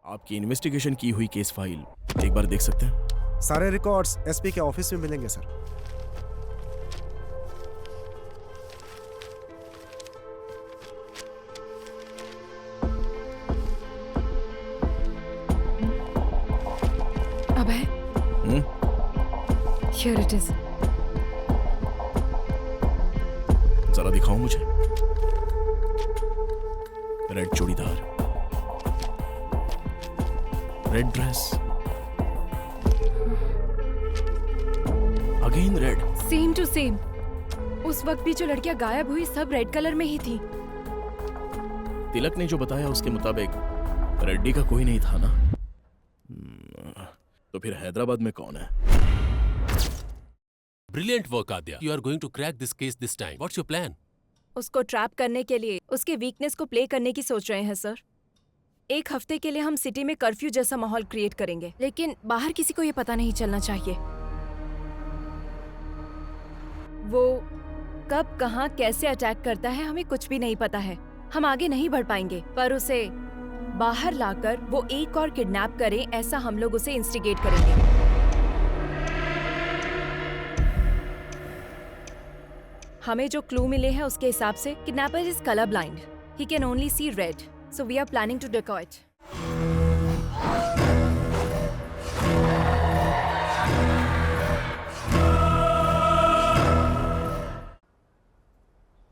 आपकी इन्वेस्टिगेशन की हुई केस फाइल एक बार देख सकते हैं? सारे रिकॉर्ड्स एसपी के ऑफिस में मिलेंगे sir. Abhay, Here it is. जरा दिखाओ मुझे। Red churidar, red dress, again red. Same to same. उस वक्त भी जो लड़कियां गायब हुई सब रेड कलर में ही थी। तिलक ने जो बताया उसके मुताबिक रेड्डी का कोई नहीं था ना? तो फिर हैदराबाद में कौन है? Brilliant work, Adya. You are going to crack this case this time. What's your plan? उसको ट्रैप करने के लिए उसके वीकनेस को प्ले करने की सोच रहे हैं सर। एक हफ्ते के लिए हम सिटी में कर्फ्यू जैसा माहौल क्रिएट करेंगे, लेकिन बाहर किसी को ये पता नहीं चलना चाहिए। वो कब, कहाँ, कैसे अटैक करता है हमें कुछ भी नहीं पता है। हम आगे नहीं बढ़ पाएंगे, पर उसे बाहर लाकर वो एक और किडनैप करे, ऐसा हम लोग उसे इंस्टिगेट करेंगे। हमें जो क्लू मिले हैं उसके हिसाब से kidnapper is colour blind. He can only see red, so we are planning to decoy it.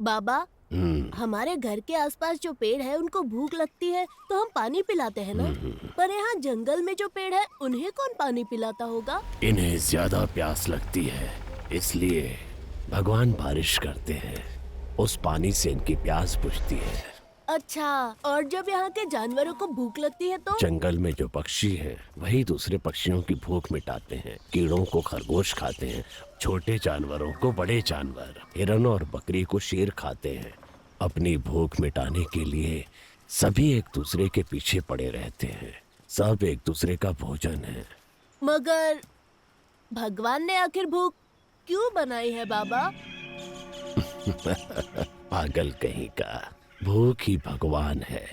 बाबा, हमारे घर के आसपास जो पेड़ है उनको भूख लगती है तो हम पानी पिलाते हैं ना, पर यहाँ जंगल में जो पेड़ है उन्हें कौन पानी पिलाता होगा? इन्हें ज्यादा प्यास लगती है, इसलिए भगवान बारिश करते हैं। उस पानी से इनकी प्यास बुझती है। अच्छा, और जब यहाँ के जानवरों को भूख लगती है तो? जंगल में जो पक्षी हैं, वही दूसरे पक्षियों की भूख मिटाते हैं। कीड़ों को खरगोश खाते हैं, छोटे जानवरों को बड़े जानवर, हिरन और बकरी को शेर खाते हैं। अपनी भूख मिटाने के लिए सभी एक दूसरे के पीछे पड़े रहते हैं। सब एक दूसरे का भोजन है। मगर भगवान ने आखिर भूख क्यों बनाई है बाबा? पागल कहीं का, भूख ही भगवान है।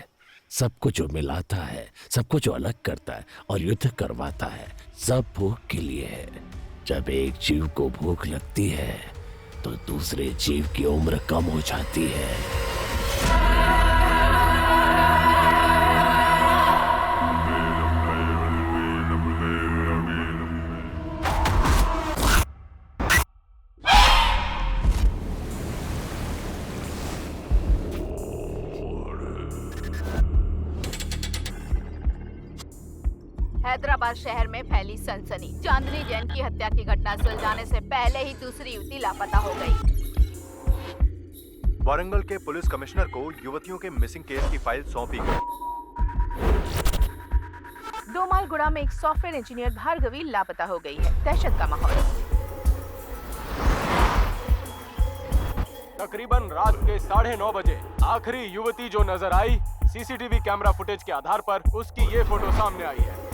सबको जो मिलाता है, सबको जो अलग करता है और युद्ध करवाता है, सब भूख के लिए है। जब एक जीव को भूख लगती है तो दूसरे जीव की उम्र कम हो जाती है। हैदराबाद शहर में फैली सनसनी। चांदनी जैन की हत्या की घटना सुलझाने से पहले ही दूसरी युवती लापता हो गई। वारंगल के पुलिस कमिश्नर को युवतियों के मिसिंग केस की फाइल सौंपी गई। डोमालगुड़ा में एक सॉफ्टवेयर इंजीनियर भार्गवी लापता हो गई है। दहशत का माहौल। तकरीबन रात के 9:30 बजे आखिरी युवती जो नजर आई, सीसीटीवी कैमरा फुटेज के आधार पर उसकी ये फोटो सामने आई है।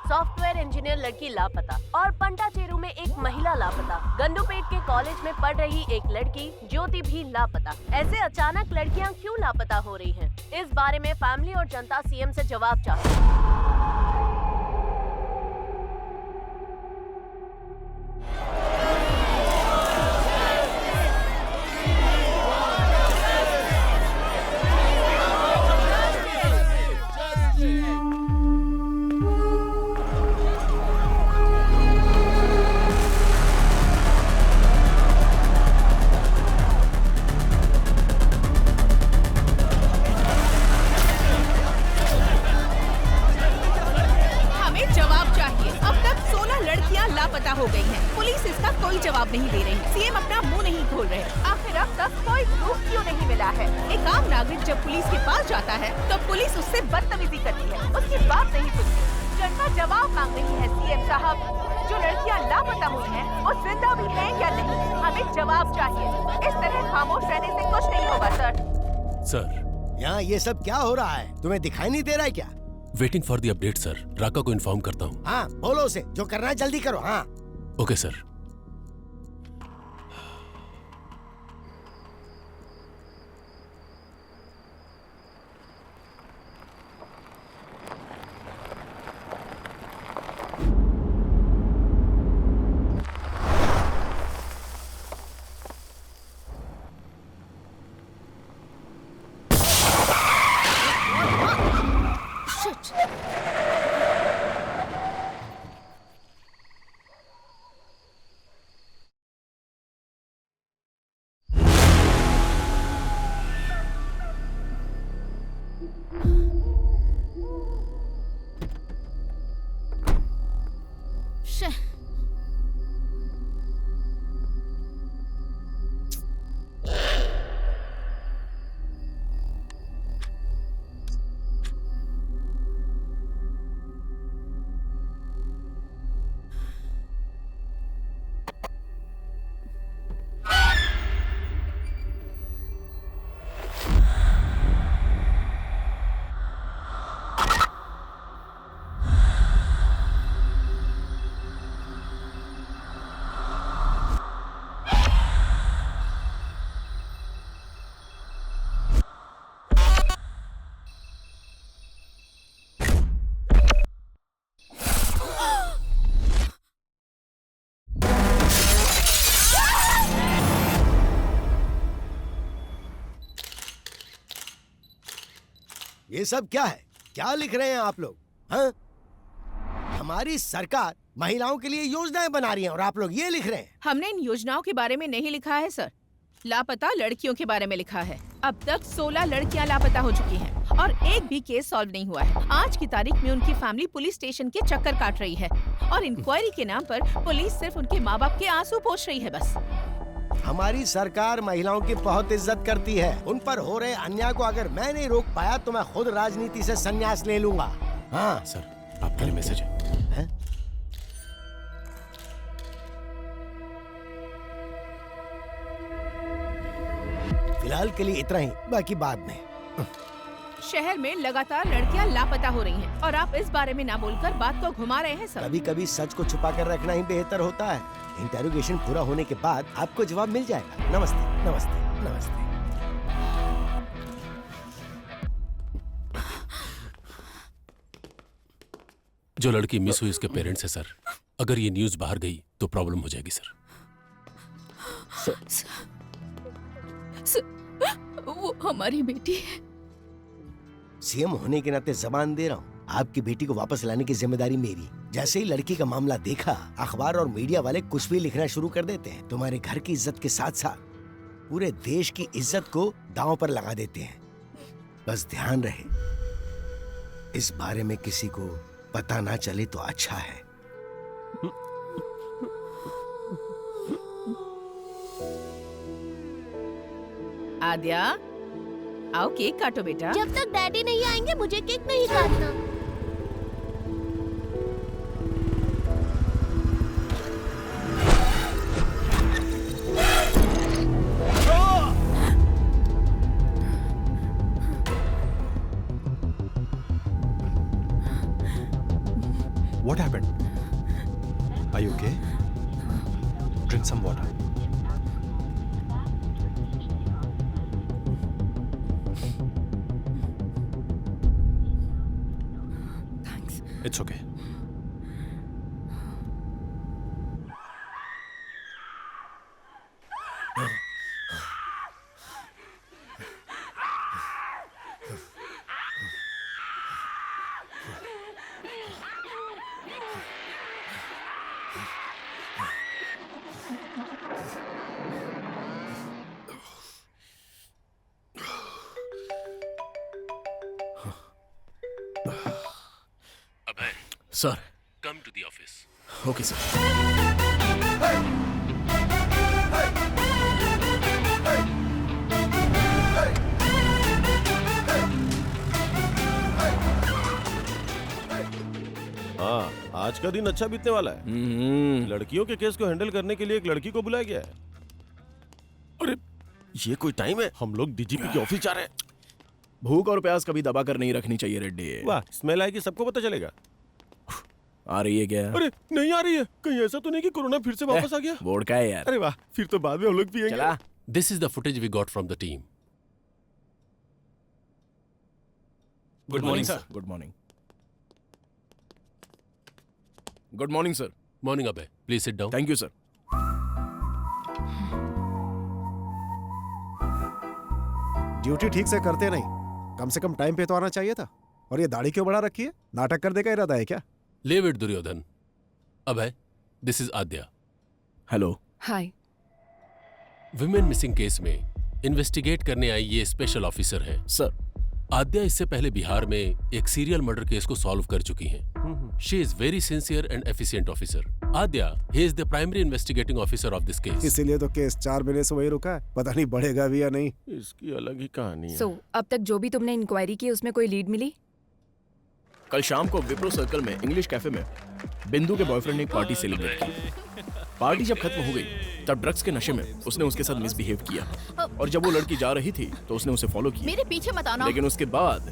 सॉफ्टवेयर इंजीनियर लड़की लापता और पंटाचेरू में एक महिला लापता। गंडूपेट के कॉलेज में पढ़ रही एक लड़की ज्योति भी लापता। ऐसे अचानक लड़कियां क्यों लापता हो रही हैं? इस बारे में फैमिली और जनता सीएम से जवाब चाहती है। हो गई हैं। पुलिस इसका कोई जवाब नहीं दे रही। सीएम अपना मुंह नहीं खोल रहे। आखिर अब तक कोई प्रूफ क्यों नहीं मिला है? एक आम नागरिक जब पुलिस के पास जाता है तो पुलिस उससे बदतमीजी करती है, उसकी बात नहीं सुनती। जनता जवाब मांग रही है। सीएम साहब, जो लड़कियां लापता हुई हैं, वो जिंदा भी हैं या नहीं? हमें जवाब चाहिए। इस तरह खामोश रहने से कुछ नहीं होगा सर, यहाँ ये सब क्या हो रहा है? तुम्हें दिखाई नहीं दे रहा है क्या? Waiting for the update sir. Raka को इन्फॉर्म करता हूँ। हाँ, बोलो उसे जो करना है जल्दी करो। हाँ ओके सर। ये सब क्या है? क्या लिख रहे हैं आप लोग? हाँ? हमारी सरकार महिलाओं के लिए योजनाएं बना रही है और आप लोग ये लिख रहे हैं? हमने इन योजनाओं के बारे में नहीं लिखा है सर, लापता लड़कियों के बारे में लिखा है। अब तक 16 लड़कियां लापता हो चुकी हैं और एक भी केस सॉल्व नहीं हुआ है। आज की तारीख में उनकी फैमिली पुलिस स्टेशन के चक्कर काट रही है और इंक्वायरी के नाम पर पुलिस सिर्फ उनके माँ बाप के आंसू पोंछ रही है बस। हमारी सरकार महिलाओं की बहुत इज्जत करती है। उन पर हो रहे अन्याय को अगर मैं नहीं रोक पाया तो मैं खुद राजनीति से संन्यास ले लूंगा। हाँ सर, आपके लिए मैसेज है। फिलहाल के लिए इतना ही, बाकी बाद में। शहर में लगातार लड़कियां लापता हो रही हैं और आप इस बारे में ना बोलकर बात को घुमा रहे हैं सर। कभी कभी सच को छुपा कर रखना ही बेहतर होता है। इंटेरोगेशन पूरा होने के बाद आपको जवाब मिल जाएगा। नमस्ते, नमस्ते, नमस्ते। जो लड़की मिस हुई उसके पेरेंट्स है सर। अगर ये न्यूज़ बाहर गई तो प्रॉब्लम हो जाएगी सर। वो हमारी बेटी है। सीएम होने के नाते जबान दे रहा हूँ, आपकी बेटी को वापस लाने की जिम्मेदारी मेरी। जैसे ही लड़की का मामला देखा, अखबार और मीडिया वाले कुछ भी लिखना शुरू कर देते हैं। तुम्हारे घर की इज्जत के साथ साथ पूरे देश की इज्जत को दांव पर लगा देते हैं। बस ध्यान रहे, इस बारे में किसी को पता ना चले तो अच्छा है। आद्या, आओ केक काटो बेटा। जब तक डैडी नहीं आएंगे मुझे केक नहीं काटना। What happened? Are you okay? Drink some water. Thanks. It's okay. Sir, come to the office. Okay sir. हाँ, आज का दिन अच्छा बीतने वाला है। लड़कियों के केस को हैंडल करने के लिए एक लड़की को बुलाया गया है। अरे ये कोई टाइम है? हम लोग डीजीपी के ऑफिस जा रहे हैं। भूख और प्यास कभी दबा कर नहीं रखनी चाहिए रेड्डी। वाह, स्मेल आएगी, सबको पता चलेगा। आ रही है क्या? अरे नहीं आ रही है। कहीं ऐसा तो नहीं कि कोरोना फिर से वापस आ गया? वोडका है यार। अरे वाह, फिर तो बाद में हम लोग पिएंगे। चला। This is the footage we got from the team. Good morning sir. Good morning. Good morning sir. Morning, Abhay. Please sit down. Thank you sir. Duty ठीक से करते नहीं, कम से कम टाइम पे तो आना चाहिए था। और ये दाढ़ी क्यों बढ़ा रखी है? नाटक करने का इरादा है क्या? Leave it, Duryodhan. Abhay, this is Adya. Hello. Hi. Women missing case में इन्वेस्टिगेट करने आई ये स्पेशल ऑफिसर है। सर, आद्या इससे पहले बिहार में एक सीरियल मर्डर केस को सॉल्व कर चुकी हैं। She is very sincere and efficient officer. Adya, he is the primary investigating officer of this case. इसीलिए तो केस 4 महीने से वही रुका है, पता नहीं बढ़ेगा भी या नहीं। इसकी अलग ही कहानी है। सो अब तक जो भी तुमने इंक्वायरी की उसमें कोई लीड मिली? कल शाम को विप्रो सर्कल में इंग्लिश कैफे में बिंदु के बॉयफ्रेंड ने एक पार्टी सेलिब्रेट की। पार्टी जब खत्म हो गई तब ड्रग्स के नशे में उसने उसके साथ मिसबिहेव किया और जब वो लड़की जा रही थी तो उसने उसे फॉलो किया। मेरे पीछे मत आना। लेकिन उसके बाद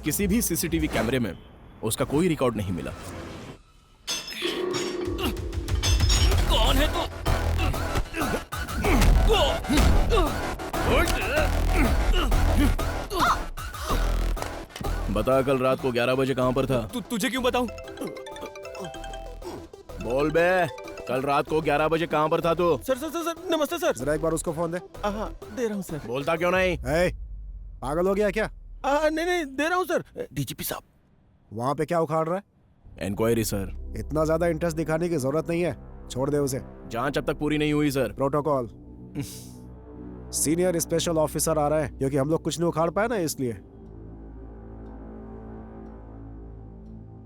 किसी भी सीसीटीवी कैमरे में उसका कोई रिकॉर्ड नहीं मिला। कौन है तू? बता कल रात को 11 बजे कहां पर था? तुझे क्यों बताऊं? बोल बे, कल रात को 11 बजे कहां पर था तू? सर सर सर सर नमस्ते सर। जरा एक बार उसको फोन दे। हाँ दे रहा हूँ सर। बोलता क्यों नहीं? पागल हो गया क्या? नहीं दे रहा हूँ सर। डीजीपी साहब वहाँ पे क्या उखाड़ रहा है? Inquiry sir. इतना ज्यादा इंटरेस्ट दिखाने की जरूरत नहीं है, छोड़ दे उसे। जांच अब तक पूरी नहीं हुई sir. Protocol. Senior special officer आ रहा है क्योंकि हम लोग कुछ नहीं उखाड़ पाए ना, इसलिए।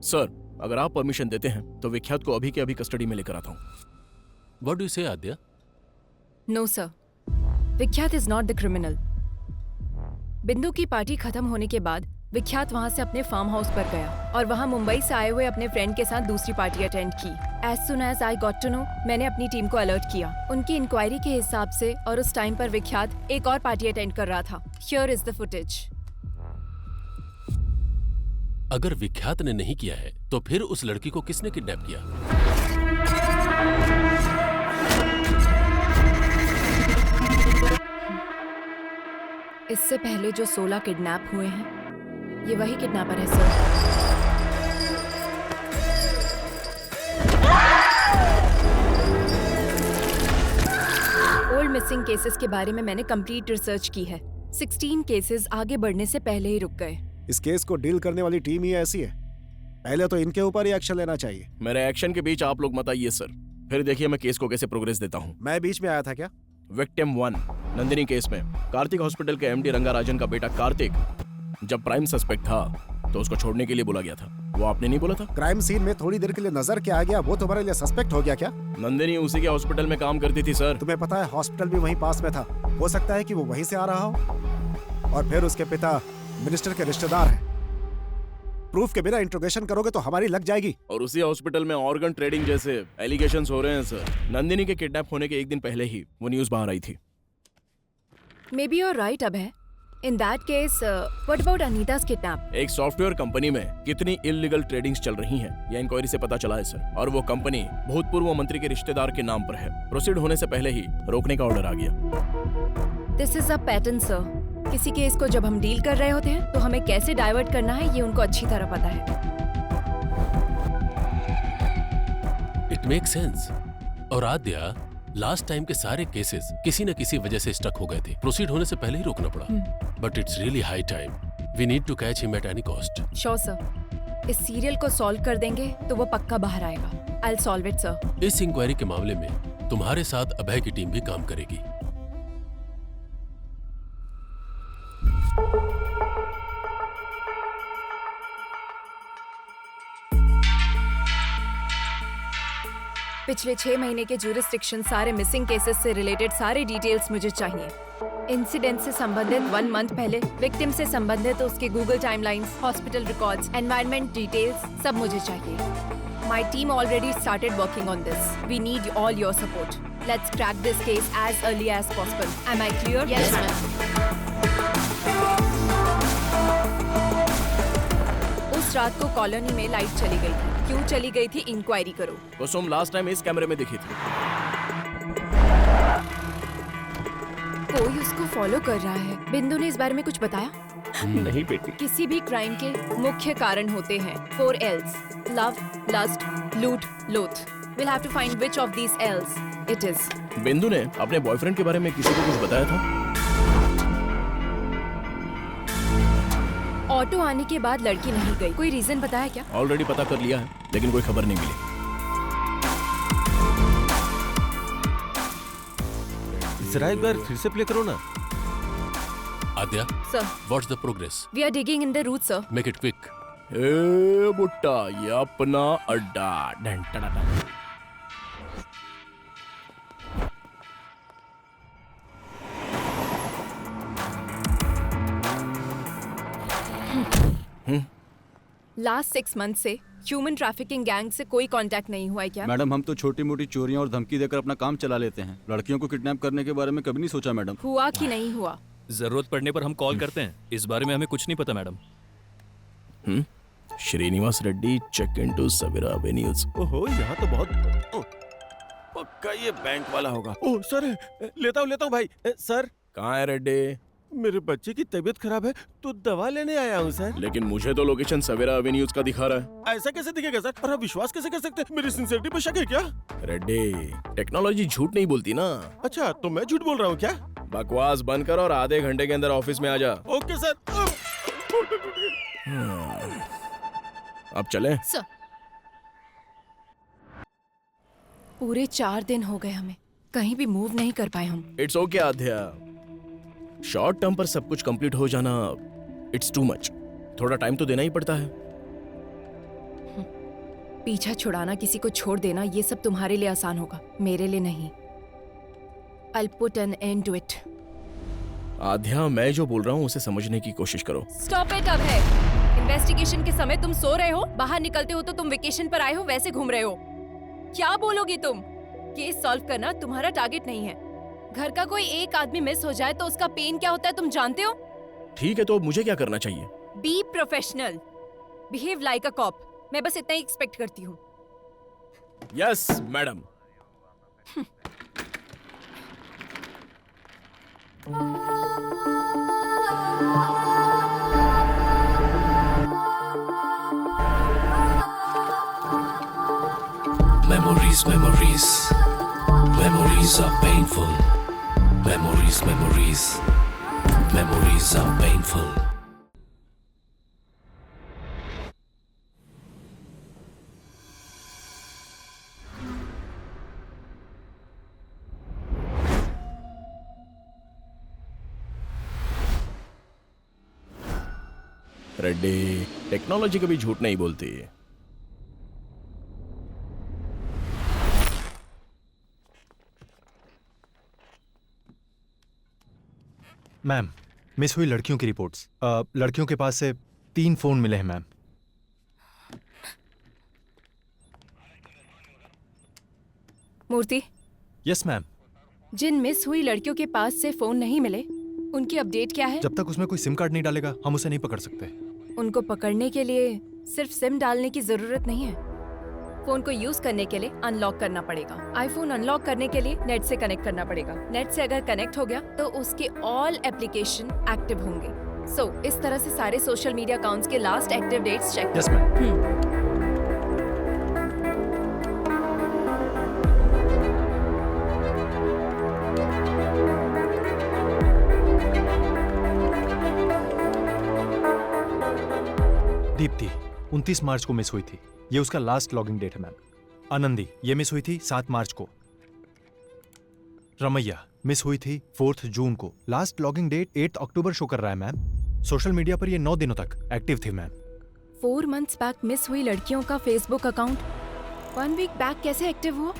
सर अगर आप परमिशन देते हैं तो विख्यात को अभी के अभी कस्टडी में लेकर आता हूँ। व्हाट डू यू से आद्या? नो सर, विख्यात इज नॉट द क्रिमिनल। बिंदु की पार्टी खत्म होने के बाद विख्यात वहां से अपने फार्म हाउस पर गया और वहां मुंबई से आए हुए अपने फ्रेंड के साथ दूसरी पार्टी अटेंड की। As soon as I got to know, मैंने अपनी टीम को अलर्ट किया। उनकी इंक्वायरी के हिसाब से और उस टाइम पर विख्यात एक और पार्टी अटेंड कर रहा था। Here is the footage. अगर विख्यात ने नहीं किया है तो फिर उस लड़की को किसने किडनैप किया? इससे पहले जो 16 किडनैप हुए हैं, ये वही किडनैपर है सर। ओल्ड मिसिंग केसेस के बारे में मैंने कंप्लीट रिसर्च की है। 16 केसेस आगे बढ़ने से पहले ही रुक गए। इस केस को डील करने वाली टीम ही ऐसी है, पहले तो इनके ऊपर ही एक्शन लेना चाहिए। मेरे एक्शन के बीच आप लोग मत आइए सर, फिर देखिए मैं केस को कैसे प्रोग्रेस देता हूँ। मैं बीच में आया था क्या? विक्टिम 1 नंदिनी केस में कार्तिक हॉस्पिटल के एमडी रंगाराजन का बेटा कार्तिक जब प्राइम सस्पेक्ट था तो उसको छोड़ने के लिए बोला गया था। वो आपने नहीं बोला था? क्राइम सीन में थोड़ी देर के लिए नजर के आ गया, वो तुम्हारे लिए सस्पेक्ट हो गया क्या? नंदिनी उसी के हॉस्पिटल में काम करती थी सर। तुम्हें पता है हॉस्पिटल भी वहीं पास में था, हो सकता है कि वो वहीं से आ रहा हो। और फिर उसके पिता मिनिस्टर के रिश्तेदार हैं। प्रूफ के बिना इंट्रोगेशन करोगे तो हमारी लग जाएगी। और उसी हॉस्पिटल में ऑर्गन ट्रेडिंग जैसे एलिगेशंस हो रहे हैं सर। नंदिनी के किडनैप होने के एक दिन पहले ही वो न्यूज बाहर आई थी। Maybe you're right Abhay. In that case what about Anita's kidnap? एक सॉफ्टवेयर कंपनी में कितनी इल्लीगल ट्रेडिंग्स चल रही हैं, यह इंक्वायरी से पता चला है सर। और वो कंपनी भूतपूर्व मंत्री के रिश्तेदार के नाम पर है। प्रोसीड होने से पहले ही रोकने का ऑर्डर आ गया। This is a pattern sir. किसी केस को जब हम डील कर रहे होते हैं तो हमें कैसे डाइवर्ट करना है ये उनको अच्छी तरह पता है। It make sense. और आद्या, लास्ट टाइम के सारे केसेस किसी न किसी वजह से स्टक हो गए थे। प्रोसीड होने से पहले ही रोकना पड़ा। But it's really high time. We need to catch him at any cost. Sure sir. इस सीरियल को सॉल्व कर देंगे तो वो पक्का बाहर आएगा। I will solve it sir. इस इंक्वायरी के मामले में तुम्हारे साथ अभय की टीम भी काम करेगी। पिछले 6 महीने के ज्यूरिसडिक्शन, सारे मिसिंग केसेस से रिलेटेड सारे डिटेल्स मुझे चाहिए। इंसिडेंट से संबंधित 1 मंथ पहले, विक्टिम से संबंधित उसके Google timelines, hospital records, environment details सब मुझे चाहिए। My team already started working on this. We need all your support. Let's crack this case as early as possible. Am I clear? Yes ma'am. उस रात को colony में light चली गई थी। क्यों चली गई थी इंक्वायरी करो। कुसुम लास्ट टाइम इस कैमरे में दिखी थी। कोई उसको फॉलो कर रहा है। बिंदु ने इस बारे में कुछ बताया? नहीं बेटी। किसी भी क्राइम के मुख्य कारण होते हैं 4 L's: लव, लस्ट, लूट, लोथ। We'll have to find which of these L's it is. बिंदु ने अपने बॉयफ्रेंड के बारे में किसी को कुछ बताया था? ऑटो आने के बाद लड़की नहीं गई। कोई रीजन बताया क्या? ऑलरेडी पता कर लिया है, लेकिन कोई खबर नहीं मिली। जरा एक बार फिर से प्ले करो ना। Aadya, sir, what's the progress? We are digging in the root sir. Make it quick. ए बुट्टा, ये अपना अड्डा। डन टडा डन। लास्ट 6 मंथ से ह्यूमन ट्रैफिकिंग गैंग से कोई कांटेक्ट नहीं हुआ है क्या? मैडम, हम तो छोटी मोटी चोरियां और धमकी देकर अपना काम चला लेते हैं। लड़कियों को किडनैप करने के बारे में कभी नहीं सोचा मैडम। हुआ कि नहीं हुआ? जरूरत पड़ने पर हम कॉल करते हैं, इस बारे में हमें कुछ नहीं पता madam. Srinivas Reddy, check into Savera avenues. ओहो, यहाँ तो बहुत पक्का ये बैंक वाला होगा। ओह सर, लेता हूँ भाई। सर, कहाँ है रेड्डी? मेरे बच्चे की तबीयत खराब है तो दवा लेने आया हूँ सर। लेकिन मुझे तो लोकेशन सवेरा एवेन्यूज का दिखा रहा है। ऐसा कैसे दिखेगा सर? और आप विश्वास कैसे कर सकते हैं? मेरी सिंसियरिटी पे शक है क्या? रेड्डी, टेक्नोलॉजी झूठ नहीं बोलती ना। अच्छा, तो मैं झूठ बोल रहा हूँ क्या? बकवास बंद कर और आधे घंटे के अंदर ऑफिस में आ जा। Okay sir. अब चलें? सर, पूरे 4 दिन हो गए हमें, कहीं भी मूव नहीं कर पाए हम। It's okay Aadhya, short term पर सब कुछ कंप्लीट हो जाना इट्स टू मच। थोड़ा टाइम तो देना ही पड़ता है। पीछा छुड़ाना, किसी को छोड़ देना, ये सब तुम्हारे लिए आसान होगा, मेरे लिए नहीं। I'll put an end to it. आध्या, मैं जो बोल रहा हूँ उसे समझने की कोशिश करो। Stop it अब है। इन्वेस्टिगेशन के समय तुम सो रहे हो, बाहर निकलते हो तो तुम वेकेशन पर आए हो वैसे घूम रहे हो। क्या बोलोगी तुम? केस सॉल्व करना तुम्हारा टारगेट नहीं है। घर का कोई एक आदमी मिस हो जाए तो उसका पेन क्या होता है तुम जानते हो? ठीक है, तो मुझे क्या करना चाहिए? Be professional, behave like a cop. मैं बस इतना ही एक्सपेक्ट करती हूँ। Yes madam. Memories are painful. Memories are painful. Reddy, technology कभी झूठ नहीं बोलती। मैम, मिस हुई लड़कियों की रिपोर्ट्स। लड़कियों के पास से 3 फोन मिले हैं मैम। मूर्ति। Yes ma'am. जिन मिस हुई लड़कियों के पास से फोन नहीं मिले, उनकी अपडेट क्या है? जब तक उसमें कोई सिम कार्ड नहीं डालेगा हम उसे नहीं पकड़ सकते। उनको पकड़ने के लिए सिर्फ सिम डालने की जरूरत नहीं है। फोन को यूज करने के लिए अनलॉक करना पड़ेगा। आईफोन अनलॉक करने के लिए नेट से कनेक्ट करना पड़ेगा। नेट से अगर कनेक्ट हो गया तो उसके ऑल एप्लीकेशन एक्टिव होंगे। सो इस तरह से सारे सोशल मीडिया अकाउंट्स के last active dates check. Yes ma'am. Deepti 29 March को मिस हुई थी, ये उसका लास्ट लॉगिंग डेट है मैम। आनंदी, ये मिस हुई थी 7 मार्च को। रमैया मिस हुई थी 4 जून को, लास्ट लॉगिंग डेट 8 अक्टूबर शो कर रहा है मैम। सोशल मीडिया पर ये 9 दिनों तक एक्टिव थी मैम। 4 मंथ्स बैक मिस हुई लड़कियों का फेसबुक अकाउंट 1 वीक बैक कैसे एक्टिव हुआ?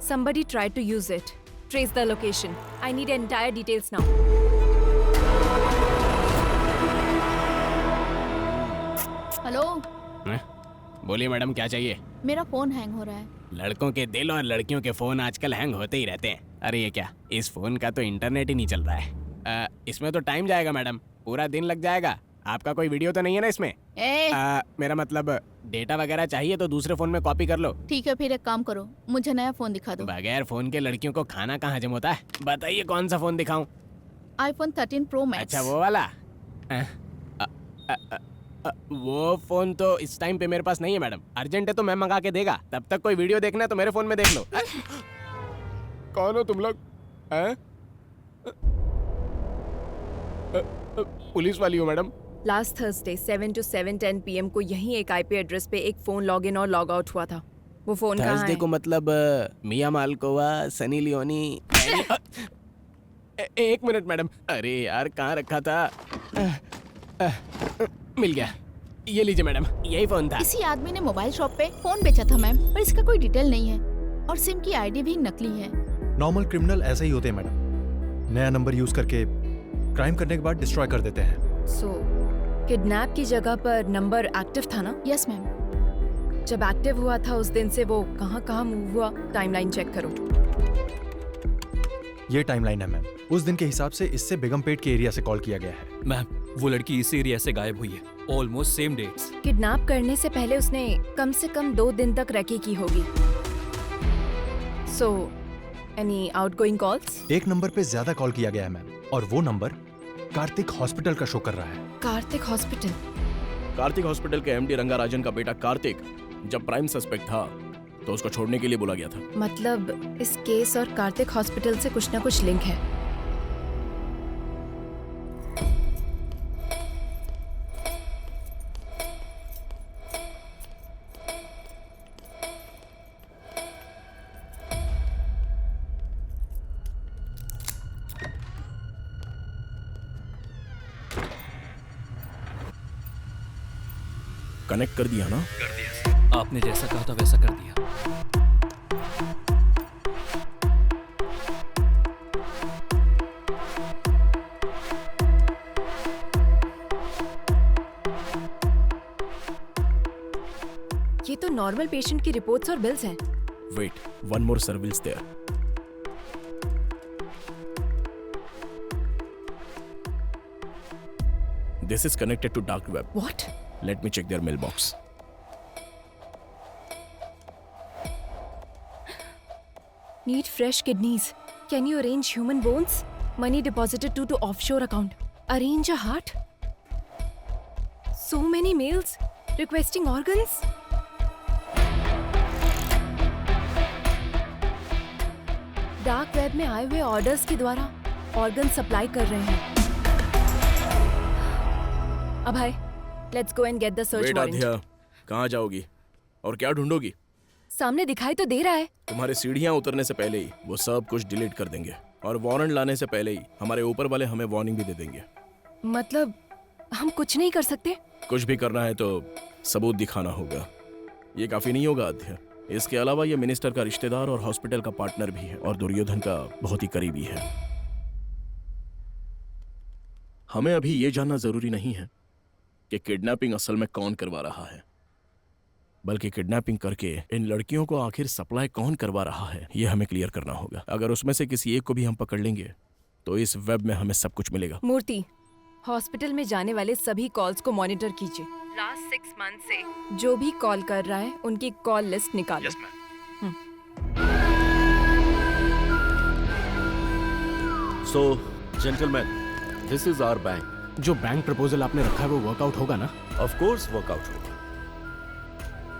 Somebody tried to use it. Trace the location. I need entire details now. Hello. बोलिए मैडम, क्या चाहिए? मेरा फोन हैंग हो रहा है। लड़कों के दिल और लड़कियों के फोन आजकल हैंग होते ही रहते हैं। अरे ये क्या, इस फोन का तो इंटरनेट ही नहीं चल रहा है। इसमें तो टाइम जाएगा मैडम, पूरा दिन लग जाएगा। आपका कोई वीडियो तो नहीं है ना इसमें? मेरा मतलब डेटा वगैरह चाहिए तो दूसरे फोन में कॉपी कर लो। ठीक है, फिर एक काम करो, मुझे नया फोन दिखा दो। बगैर फोन के लड़कियों को खाना कहाँ हजम होता है? बताइए कौन सा फोन दिखाऊं? iPhone 13 Pro Max। अच्छा वो वाला? वो फोन तो इस टाइम पे मेरे पास नहीं है मैडम। अर्जेंट है तो मैं मंगा के देगा। तब तक कोई वीडियो देखना है तो मेरे फोन में देख लो। कौन हो तुम लोग? पुलिस वाली हो madam? Last Thursday 7 to 7:10 PM को यही एक IP एड्रेस पे एक फोन लॉग इन और लॉग आउट हुआ था। वो फोन कहाँ है? थर्सडे को मतलब मिया मालकोवा, सनी लियोनी। एक मिनट मैडम। अरे यार कहाँ रखा था? मिल गया। ये लीजिए मैडम, यही फोन था। इसी आदमी ने मोबाइल शॉप पे फोन बेचा था मैम, पर इसका कोई डिटेल नहीं है और सिम की आईडी भी नकली है। नॉर्मल क्रिमिनल ऐसे ही होते हैं मैडम, नया नंबर यूज करके क्राइम करने के बाद डिस्ट्रॉय कर देते हैं। सो किडनैप की जगह पर नंबर एक्टिव था ना? Yes ma'am. जब एक्टिव हुआ था उस दिन से वो कहाँ मूव हुआ, टाइमलाइन चेक करो। ये टाइमलाइन है मैम, उस दिन के हिसाब से इससे बेगमपेट के एरिया से कॉल किया गया है। मैम वो लड़की इस एरिया से गायब हुई है, ऑलमोस्ट सेम डेट्स। किडनैप करने से पहले उसने कम से कम 2 दिन तक रैकी की होगी। So any outgoing calls? एक नंबर पे ज्यादा कॉल किया गया है मैम, और वो नंबर कार्तिक हॉस्पिटल का शो कर रहा है। कार्तिक हॉस्पिटल? कार्तिक हॉस्पिटल के एमडी रंगाराजन का बेटा कार्तिक जब प्राइम सस्पेक्ट था तो उसको छोड़ने के लिए बोला गया था। मतलब इस केस और कार्तिक हॉस्पिटल से कुछ ना कुछ लिंक है। कनेक्ट कर दिया ना? कर दिया। आपने जैसा कहा था वैसा कर दिया। ये तो नॉर्मल पेशेंट की रिपोर्ट्स और बिल्स हैं। Wait, one more surveils there. This is connected to dark web. What? Let me check their mailbox. Need fresh kidneys. Can you arrange human bones? Money deposited to offshore account. Arrange a heart? So many mails requesting organs. Dark web में आए हुए orders के द्वारा organ supply कर रहे हैं। Abhay, let's go and get the search warrant. Aadhya, कहाँ जाओगी और क्या ढूंढोगी? सामने दिखाई तो दे रहा है। तुम्हारे सीढ़ियाँ उतरने से पहले ही वो सब कुछ डिलीट कर देंगे और वारंट लाने से पहले ही हमारे ऊपर वाले हमें वार्निंग भी दे देंगे। मतलब हम कुछ नहीं कर सकते? कुछ भी करना है तो सबूत दिखाना होगा। ये काफी नहीं होगा आध्या। इसके अलावा ये मिनिस्टर का रिश्तेदार और हॉस्पिटल का पार्टनर भी है और दुर्योधन का बहुत ही करीबी है। हमें अभी ये जानना जरूरी नहीं है कि किडनैपिंग असल में कौन करवा रहा है, बल्कि किडनैपिंग करके इन लड़कियों को आखिर सप्लाई कौन करवा रहा है ये हमें क्लियर करना होगा। अगर उसमें से किसी एक को भी हम पकड़ लेंगे तो इस वेब में हमें सब कुछ मिलेगा। मूर्ति, हॉस्पिटल में जाने वाले सभी कॉल्स को मॉनिटर कीजिए। लास्ट 6 मंथ से जो भी कॉल कर रहा है उनकी कॉल लिस्ट निकालो। Yes, ma'am. So, gentlemen, this is our bank. जो बैंक प्रपोजल आपने रखा है वो वर्कआउट होगा ना? Of course, workout होगा.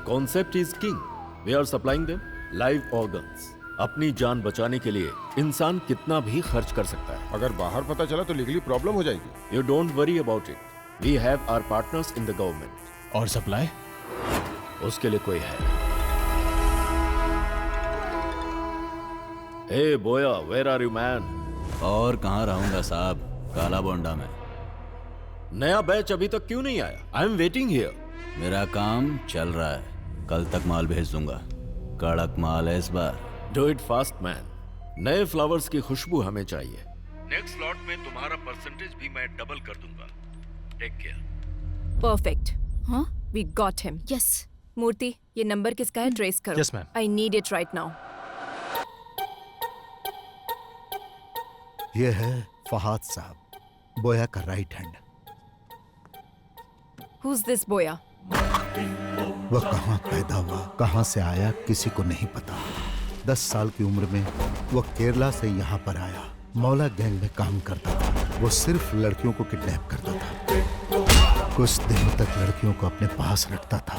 Concept is king. We are supplying them live organs. अपनी जान बचाने के लिए इंसान कितना भी खर्च कर सकता है। अगर बाहर पता चला तो लीगली प्रॉब्लम हो जाएगी। You don't worry about it. We have our partners in the government. और सप्लाई? उसके लिए कोई है। Hey boya, where are you man? और कहाँ रहूंगा साहब, काला बोंडा में। नया बैच अभी तक क्यों नहीं आया? I am waiting here. मेरा काम चल रहा है, कल तक माल भेज दूंगा। कड़क माल है इस बार। Do it fast man. नए फ्लावर्स की खुशबू हमें चाहिए। नेक्स्ट लॉट में तुम्हारा परसेंटेज भी मैं डबल कर दूंगा। Take care. परफेक्ट। हाँ, we got him. Yes. Murthy, ये नंबर किसका है? ट्रेस करो। Yes, ma'am. I need it right now. ये है फहाद साहब, बोया का राइट हैंड। Who's this बोया? वह कहाँ पैदा हुआ, कहाँ से आया, किसी को नहीं पता। 10 साल की उम्र में वह केरला से यहाँ पर आया। मौला गैंग में काम करता था। वो सिर्फ लड़कियों को किडनैप करता था। कुछ दिनों तक लड़कियों को अपने पास रखता था,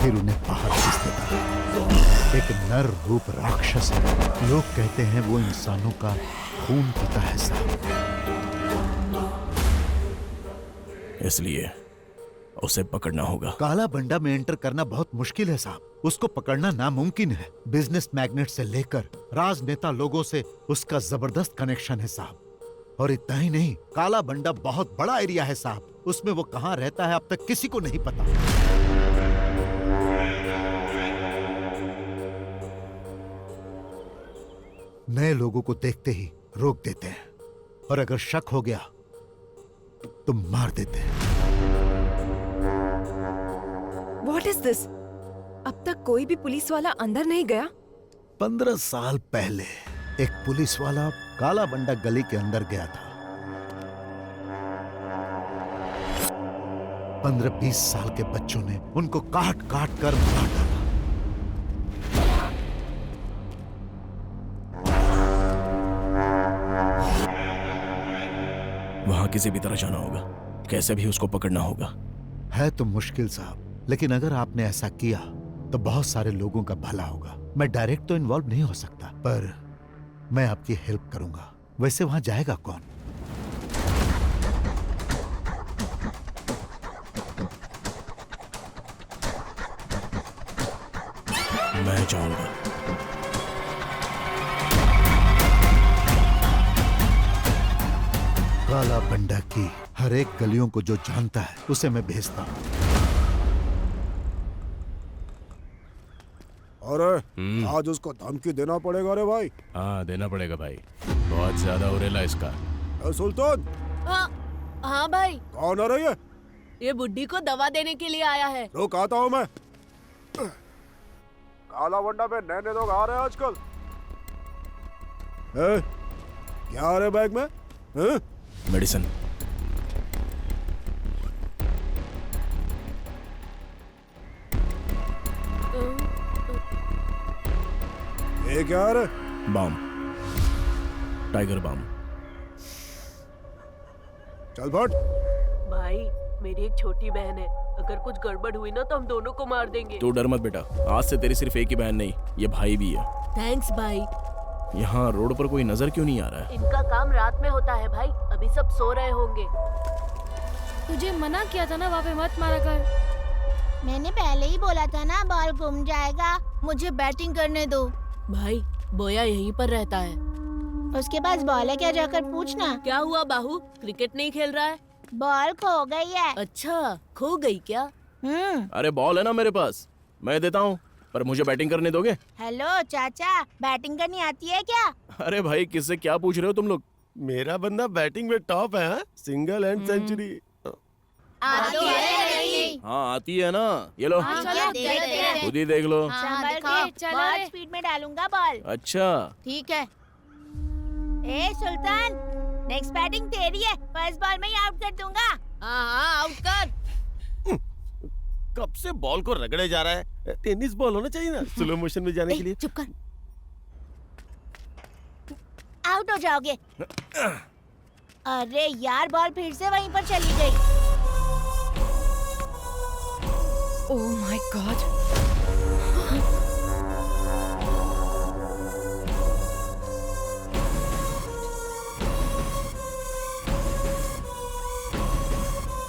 फिर उन्हें बाहर भेज देता था। एक नर रूप राक्षस है। लोग कहते हैं वो इंसानों का खून पीता है साहब। इसलिए उसे पकड़ना होगा। काला बंडा में एंटर करना बहुत मुश्किल है साहब। उसको पकड़ना नामुमकिन है। बिजनेस मैग्नेट से लेकर राजनेता लोगों से उसका जबरदस्त कनेक्शन है साहब। और इतना ही नहीं, काला बंडा बहुत बड़ा एरिया है साहब। उसमें वो कहाँ रहता है अब तक किसी को नहीं पता। नए लोगों को देखते ही रोक देते हैं और अगर शक हो गया तो मार देते हैं। What is this? अब तक कोई भी पुलिस वाला अंदर नहीं गया? 15 साल पहले एक पुलिस वाला काला बंडा गली के अंदर गया था। 15-20 साल के बच्चों ने उनको काट काट कर मार डाला। वहां किसी भी तरह जाना होगा, कैसे भी उसको पकड़ना होगा। है तो मुश्किल साहब, लेकिन अगर आपने ऐसा किया तो बहुत सारे लोगों का भला होगा। मैं डायरेक्ट तो इन्वॉल्व नहीं हो सकता, पर मैं आपकी हेल्प करूंगा। वैसे वहां जाएगा कौन? मैं जाऊंगा। काला बंडा की हर एक गलियों को जो जानता है उसे मैं भेजता हूं। अरे आज उसको धमकी देना पड़ेगा रे भाई। हाँ देना पड़ेगा भाई, बहुत ज्यादा उरेला इसका। सुल्तान। हाँ भाई। कौन आ रही है? ये बुड्ढी को दवा देने के लिए आया है। रुक आता हूँ मैं। काला बंडा में नए लोग आ रहे हैं आजकल। क्या आ रहे बैग में? मेडिसिन। ये क्या आ रहा? Balm, tiger balm. चल फट। भाई मेरी एक छोटी बहन है, अगर कुछ गड़बड़ हुई ना तो हम दोनों को मार देंगे। तू डर मत बेटा, आज से तेरी सिर्फ एक ही बहन नहीं, ये भाई भी है। थैंक्स भाई। यहाँ रोड पर कोई नजर क्यों नहीं आ रहा है? इनका काम रात में होता है भाई, अभी सब सो रहे होंगे। तुझे मना किया था ना वहाँ पे मत मारा कर। मैंने पहले ही बोला था ना बॉल घूम जाएगा, मुझे बैटिंग करने दो। भाई बोया यहीं पर रहता है। उसके पास बॉल है क्या, जाकर पूछना। क्या हुआ बाहू, क्रिकेट नहीं खेल रहा है? बॉल खो गई है। अच्छा खो गई क्या? अरे बॉल है ना मेरे पास, मैं देता हूँ, पर मुझे बैटिंग करने दोगे? हेलो चाचा, बैटिंग करनी आती है क्या? अरे भाई किससे क्या पूछ रहे हो तुम लोग? मेरा बंदा बैटिंग में टॉप है, सिंगल एंड सेंचुरी। आती है? हाँ आती है ना, ये लो खुद ही देख लो। बहुत स्पीड में डालूंगा बॉल। अच्छा ठीक है। ए सुल्तान, नेक्स्ट बैटिंग तेरी है, फर्स्ट बॉल में ही आउट कर दूंगा। हाँ आउट कर। कब से बॉल को रगड़े जा रहा है, टेनिस बॉल होना चाहिए ना स्लो मोशन में जाने के लिए। चुप कर, आउट हो जाओगे। अरे यार बॉल फिर से वहीं पर चली गई। Oh my God.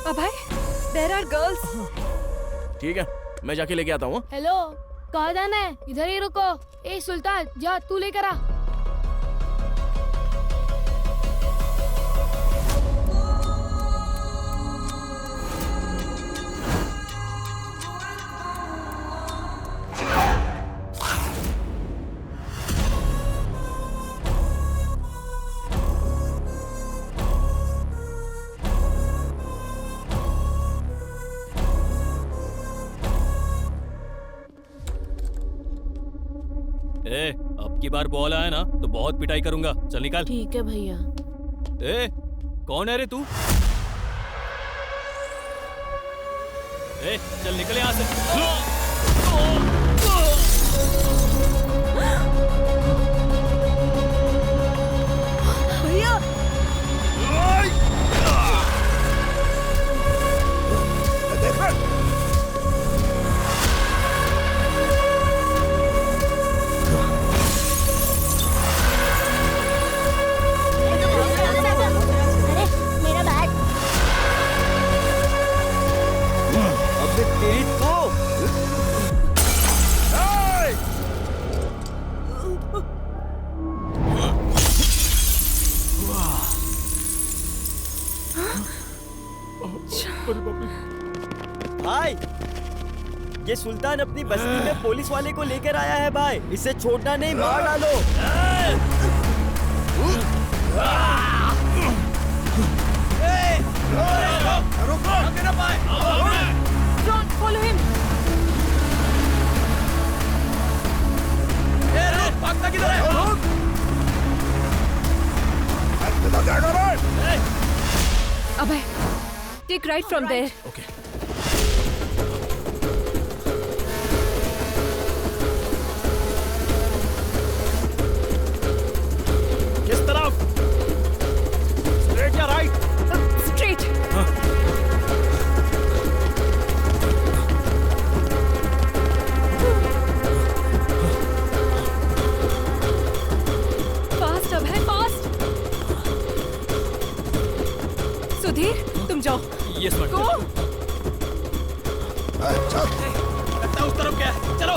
Abhay, there are girls. ठीक है, मैं जाके लेके आता हूँ। हेलो, कहाँ जाना है? इधर ही रुको। ए सुल्तान, जा तू लेकर आ। अब की बार बॉल आया ना तो बहुत पिटाई करूंगा। चल निकाल। ठीक है भैया। ए, कौन है रे तू? ए, चल निकल यहाँ से। भैया अरे मेरा बैट। ये सुल्तान अपनी बस्ती में पुलिस वाले को लेकर आया है भाई। इसे छोड़ना नहीं, मार डालो। Don't follow him. भागता किधर है? Abhay, take right from there. Okay. किस तरफ? Straight या right? Straight. Fast, Abhay, fast. Sudhir, तुम जाओ। Yes, madam. Go. लगता है उस तरफ क्या है? चलो।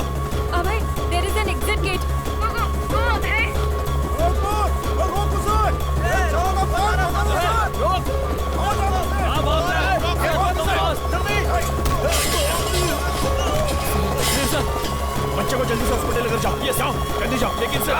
Abhay, there is an exit gate. Go, go, go, Abhay. बच्चे को जल्दी से हॉस्पिटल लेकर जाओ। ये जाओ, जल्दी जाओ। लेकिन से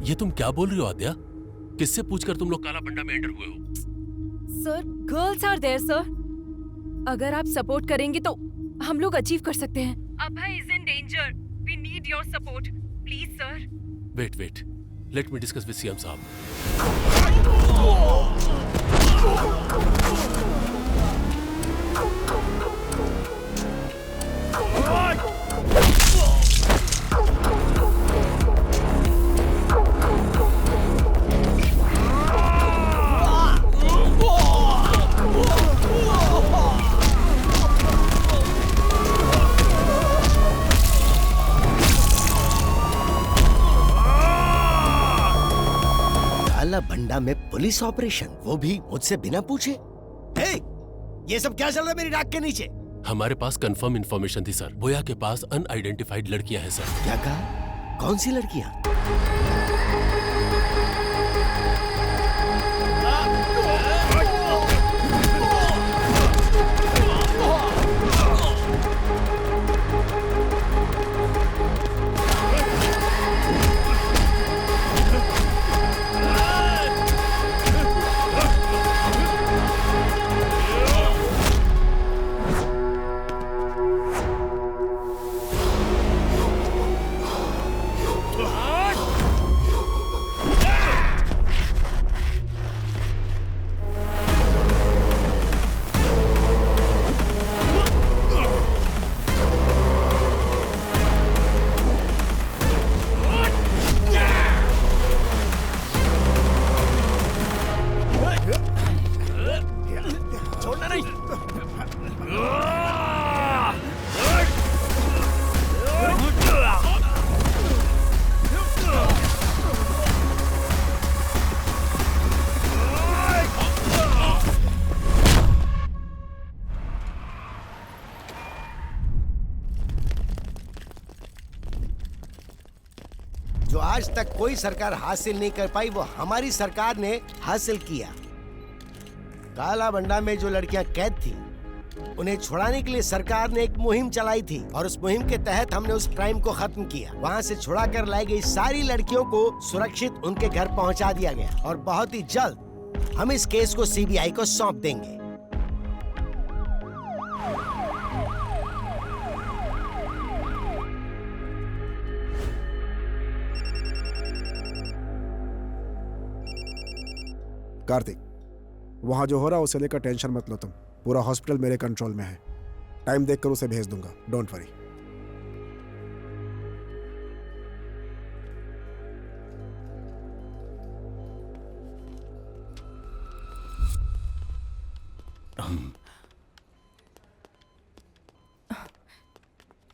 ये तुम क्या बोल रही हो आद्या? किससे पूछकर तुम लोग काला पंडा में एंटर हुए हो? Sir, girls are there sir. अगर आप सपोर्ट करेंगे तो हम लोग अचीव कर सकते हैं। Abhay is in danger. We need your support please sir. Wait wait, let me discuss with CM साहब। काला बंडा में पुलिस ऑपरेशन, वो भी मुझसे बिना पूछे। ये सब क्या चल रहा है मेरी नाक के नीचे? हमारे पास कंफर्म इंफॉर्मेशन थी सर, बोया के पास अनआइडेंटिफाइड लड़कियां हैं सर। क्या कहा? कौन सी लड़कियां? जो आज तक कोई सरकार हासिल नहीं कर पाई वो हमारी सरकार ने हासिल किया। काला बंडा में जो लड़कियां कैद थी उन्हें छुड़ाने के लिए सरकार ने एक मुहिम चलाई थी और उस मुहिम के तहत हमने उस क्राइम को खत्म किया। वहां से छुड़ा कर लाई गई सारी लड़कियों को सुरक्षित उनके घर पहुंचा दिया गया और बहुत ही जल्द हम इस केस को सीबीआई को सौंप देंगे। कार्तिक, वहां जो हो रहा है उसे लेकर टेंशन मत लो तुम। पूरा हॉस्पिटल मेरे कंट्रोल में है। टाइम देखकर उसे भेज दूंगा, don't worry.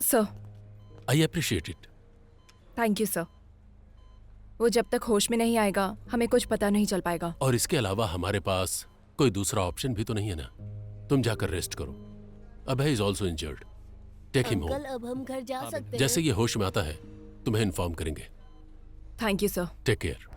Sir, I appreciate it. Thank you sir. वो जब तक होश में नहीं आएगा हमें कुछ पता नहीं चल पाएगा। और इसके अलावा हमारे पास कोई दूसरा ऑप्शन भी तो नहीं है ना। तुम जाकर रेस्ट करो। Abhay is also injured, take him home. अब हम घर जा सकते हैं? जैसे ये होश में आता है तुम्हें इन्फॉर्म करेंगे। Thank you sir. Take care.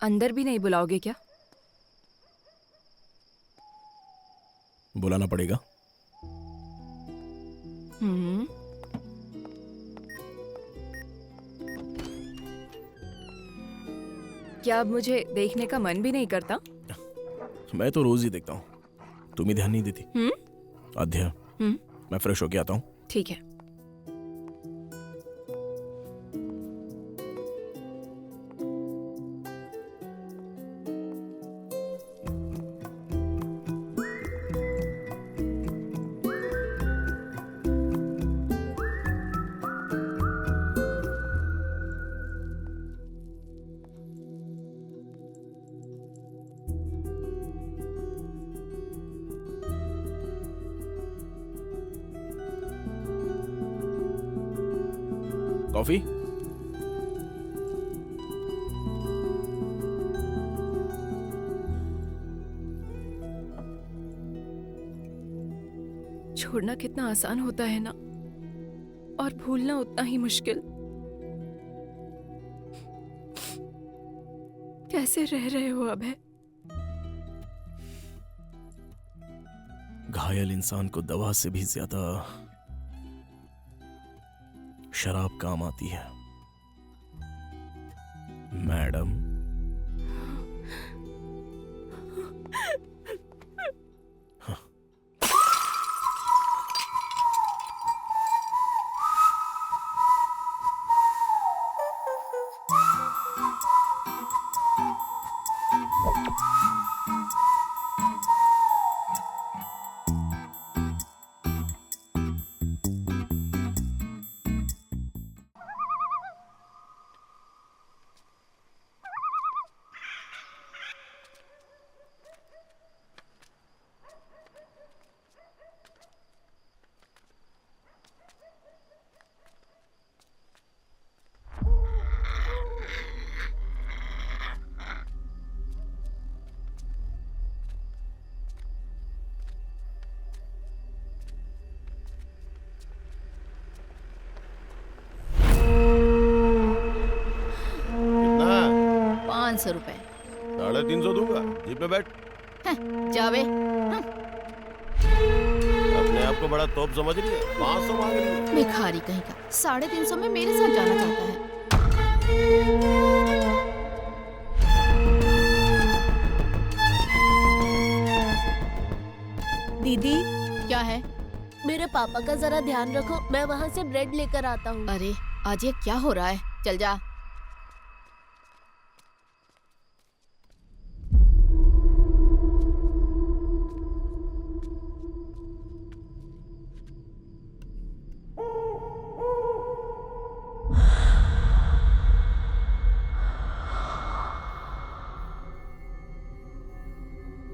अंदर भी नहीं बुलाओगे क्या? बुलाना पड़ेगा। क्या अब मुझे देखने का मन भी नहीं करता? मैं तो रोज ही देखता हूँ, तुम ही ध्यान नहीं देती। आध्या, मैं फ्रेश होके आता हूँ। ठीक है। कॉफी? छोड़ना कितना आसान होता है ना, और भूलना उतना ही मुश्किल। कैसे रह रहे हो अभय? घायल इंसान को दवा से भी ज्यादा शराब काम आती है मैडम। 350 रुपए। 350 दूंगा। जीप में बैठ। जावे। अपने आप को बड़ा तोप समझ रही है, 500 मांग रही है। भिखारी कहीं का 350 में मेरे साथ जाना चाहता है। दीदी क्या है? मेरे पापा का जरा ध्यान रखो, मैं वहाँ से ब्रेड लेकर आता हूँ। अरे आज ये क्या हो रहा है? चल जा।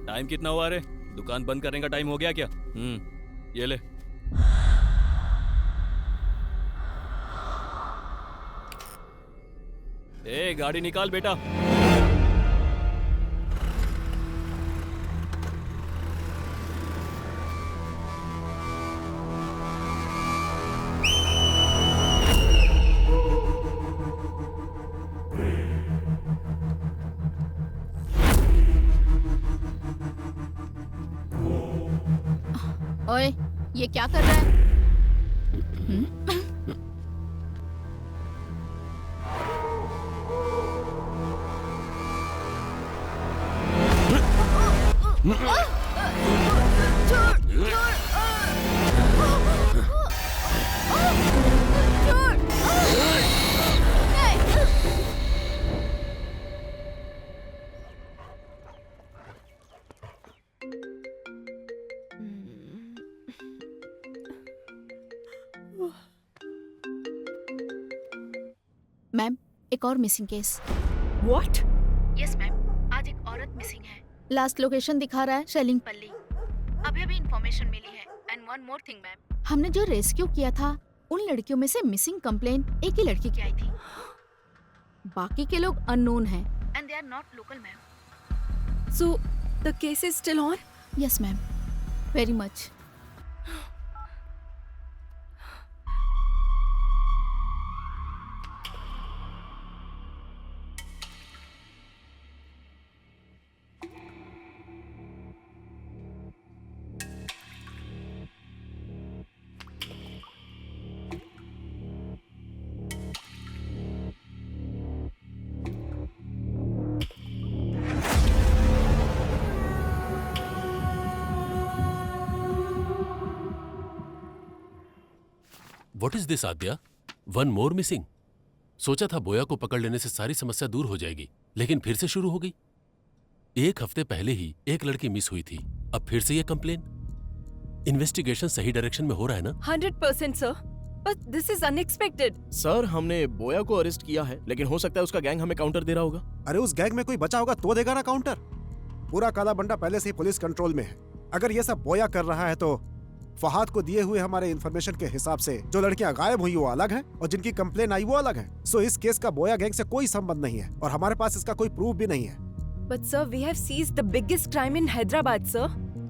टाइम कितना हुआ रे? दुकान बंद करने का टाइम हो गया क्या? ये ले। ए गाड़ी निकाल बेटा। ओए, ये क्या कर रहा है? मैम, एक और missing case. What? Yes ma'am, आज एक औरत मिसिंग है। लास्ट लोकेशन दिखा रहा है शेलिंगपल्ली। अभी इन्फॉर्मेशन मिली है। And one more thing ma'am, हमने जो रेस्क्यू किया था उन लड़कियों में से मिसिंग कंप्लेन एक ही लड़की की आई थी। बाकी के लोग अननोन हैं and they are not local ma'am. So the case is still on? Yes ma'am, very much. What is this, Adya? One more missing? सोचा था बोया को पकड़ लेने से सारी समस्या दूर हो जाएगी, लेकिन फिर से शुरू हो गई। एक हफ्ते पहले ही एक लड़की मिस हुई थी, अब फिर से ये कंप्लेन। इन्वेस्टिगेशन सही डायरेक्शन में हो रहा है ना? 100% sir, but this is unexpected. Sir, हमने बोया को अरेस्ट किया है, लेकिन हो सकता है उसका गैंग हमें काउंटर दे रहा होगा। अरे उस गैंग में कोई बचा होगा तो देगा ना काउंटर। पूरा काला बंडा पहले से ही पुलिस कंट्रोल में है। अगर ये सब बोया कर रहा है तो फहाद को दिए हुए हमारे इंफॉर्मेशन के हिसाब से जो लड़कियां गायब हुई वो अलग हैं और जिनकी कंप्लेन आई वो अलग है। सो इस केस का बोया गैंग से कोई संबंध नहीं है और हमारे पास इसका कोई प्रूफ भी नहीं है। But sir, we have seized the biggest crime in Hyderabad sir.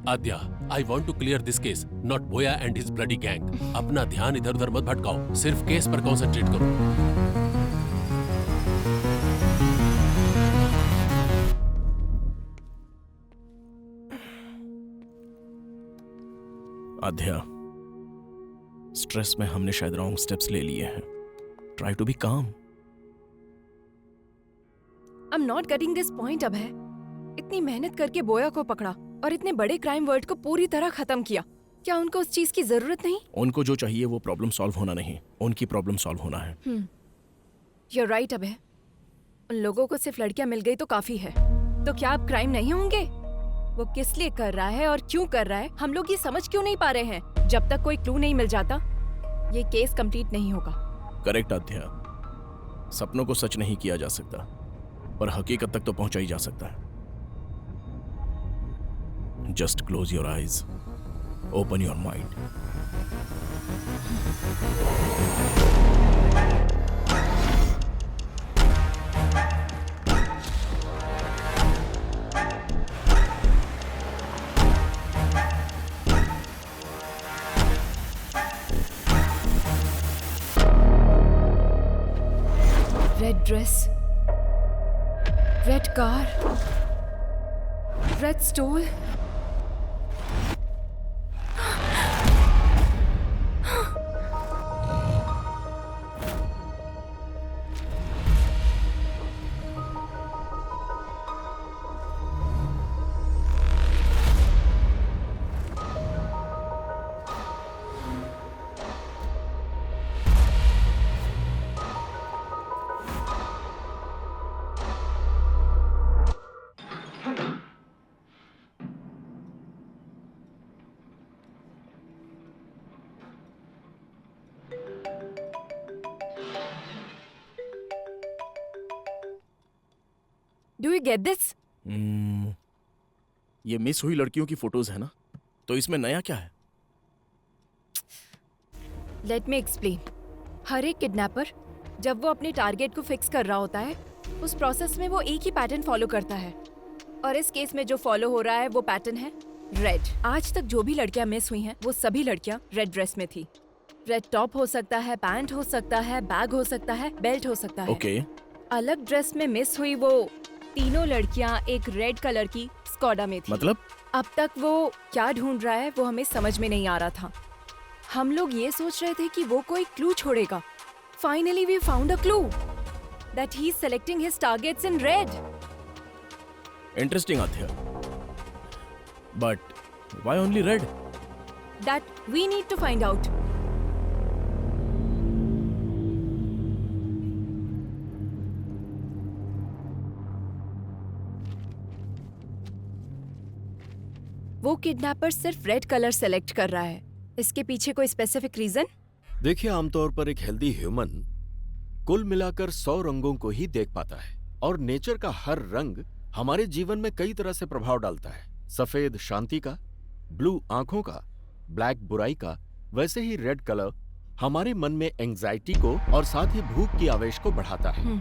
Adya, I want to clear this case, not Boya and his bloody gang. अपना ध्यान इधर उधर मत भटकाओ, सिर्फ केस पर कॉन्सेंट्रेट करो। आद्या, स्ट्रेस में हमने शायद रॉन्ग स्टेप्स ले लिए हैं। ट्राई टू बी काम। I am not getting this point. अब है इतनी मेहनत करके बोया को पकड़ा और इतने बड़े क्राइम वर्ड को पूरी तरह खत्म किया। क्या उनको उस चीज की जरूरत नहीं? उनको जो चाहिए वो प्रॉब्लम सॉल्व होना नहीं, उनकी प्रॉब्लम सॉल्व होना है। You are right. अब है उन लोगों को सिर्फ लड़कियां मिल गई तो काफी है। तो क्या अब क्राइम नहीं होंगे? वो किस लिए कर रहा है और क्यों कर रहा है, हम लोग ये समझ क्यों नहीं पा रहे हैं? जब तक कोई क्लू नहीं मिल जाता ये केस कंप्लीट नहीं होगा। करेक्ट आद्या, सपनों को सच नहीं किया जा सकता, पर हकीकत तक तो पहुंचा ही जा सकता है। Just close your eyes, open your mind. Red dress, red car, red stole. Do you get this? ये मिस हुई लड़कियों की फोटोज है ना, तो इसमें नया क्या है? Let me explain. हर एक किडनैपर जब वो अपने टारगेट को फिक्स कर रहा होता है, उस प्रोसेस में वो एक ही पैटर्न फॉलो करता है, और इस केस में जो फॉलो हो रहा है वो पैटर्न है रेड। आज तक जो भी लड़कियां मिस हुई हैं, वो सभी लड़कियां रेड ड्रेस में थी। रेड टॉप हो सकता है, पैंट हो सकता है, बैग हो सकता है, बेल्ट हो सकता है। Okay. अलग ड्रेस में मिस हुई वो तीनों लड़कियां एक रेड कलर की स्कॉडा में थी। मतलब? अब तक वो क्या ढूंढ रहा है वो हमें समझ में नहीं आ रहा था। हम लोग ये सोच रहे थे कि वो कोई क्लू छोड़ेगा। Finally we found a clue that he's selecting his targets in red. Interesting, Athya. But why only red? That we need to find out. वो किडनैपर सिर्फ रेड कलर सेलेक्ट कर रहा है। इसके पीछे कोई स्पेसिफिक रीजन? देखिए, आमतौर पर एक हेल्दी ह्यूमन कुल मिलाकर 100 रंगों को ही देख पाता है, और नेचर का हर रंग हमारे जीवन में कई तरह से प्रभाव डालता है। सफेद शांति का, ब्लू आंखों का, ब्लैक बुराई का, वैसे ही रेड कलर हमारे मन में एंजाइटी को और साथ ही भूख की आवेश को बढ़ाता है।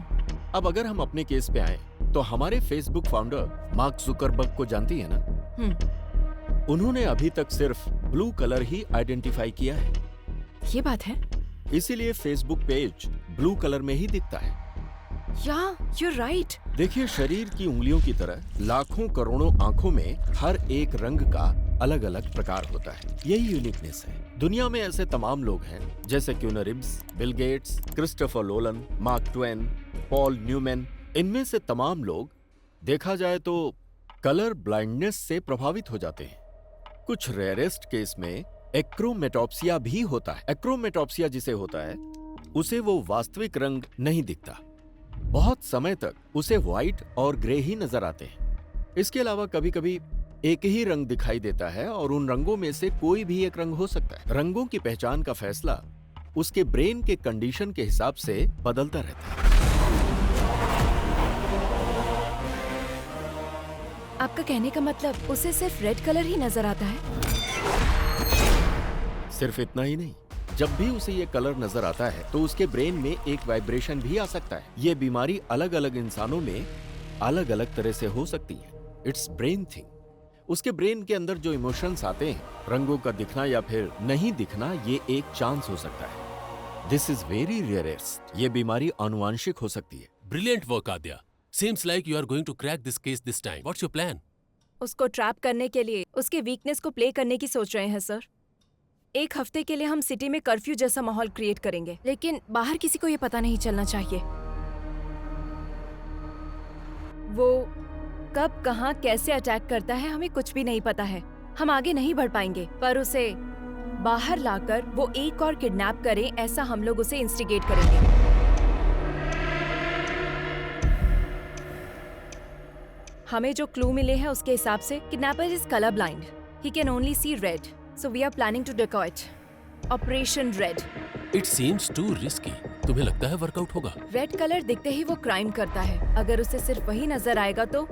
अब अगर हम अपने केस पे आए तो हमारे फेसबुक फाउंडर मार्क जुकरबर्ग को जानती है ना? उन्होंने अभी तक सिर्फ ब्लू कलर ही आइडेंटिफाई किया है। ये बात है। इसीलिए फेसबुक पेज ब्लू कलर में ही दिखता है। you're right. देखिए, शरीर की उंगलियों की तरह लाखों करोड़ों आंखों में हर एक रंग का अलग अलग प्रकार होता है। यही यूनिकनेस है। दुनिया में ऐसे तमाम लोग हैं जैसे Keanu Reeves, Bill Gates, Christopher Nolan, Mark Twain, Paul Newman. इनमें से तमाम लोग देखा जाए तो कलर ब्लाइंडनेस से प्रभावित हो जाते हैं। कुछ रेयरेस्ट केस में एक्रोमेटॉप्सिया भी होता है। एक्रोमेटॉप्सिया जिसे होता है उसे वो वास्तविक रंग नहीं दिखता। बहुत समय तक उसे व्हाइट और ग्रे ही नजर आते हैं। इसके अलावा कभी कभी एक ही रंग दिखाई देता है, और उन रंगों में से कोई भी एक रंग हो सकता है। रंगों की पहचान का फैसला उसके ब्रेन के कंडीशन के हिसाब से बदलता रहता है। आपका कहने का मतलब उसे सिर्फ रेड कलर ही नजर आता है? सिर्फ इतना ही नहीं, जब भी उसे ये कलर नजर आता है तो उसके ब्रेन में एक वाइब्रेशन भी आ सकता है। ये बीमारी अलग अलग इंसानों में अलग अलग तरह से हो सकती है। It's brain thing. उसके ब्रेन के अंदर जो इमोशंस आते हैं, रंगों का दिखना या फिर नहीं दिखना, ये एक चांस हो सकता है। This is very rarest. ये बीमारी आनुवांशिक हो सकती है। Brilliant work Aadya. Seems like you are going to crack this case this time. What's your plan? उसको ट्रैप करने के लिए उसके वीकनेस को प्ले करने की सोच रहे हैं सर। एक हफ्ते के लिए हम सिटी में कर्फ्यू जैसा माहौल क्रिएट करेंगे, लेकिन बाहर किसी को ये पता नहीं चलना चाहिए। वो कब, कहाँ, कैसे अटैक करता है हमें कुछ भी नहीं पता है। हम आगे नहीं बढ़ पाएंगे, पर उसे बाहर लाकर वो एक और किडनैप करे, ऐसा हम लोग उसे इंस्टिगेट करेंगे। हमें जो क्लू मिले हैं उसके हिसाब से kidnapper is colour blind. He can only see red, so we are planning to dacoit operation red. It seems too risky. तुम्हें लगता है वर्कआउट होगा? रेड कलर दिखते ही वो क्राइम करता है। अगर उसे सिर्फ वही नजर आएगा तो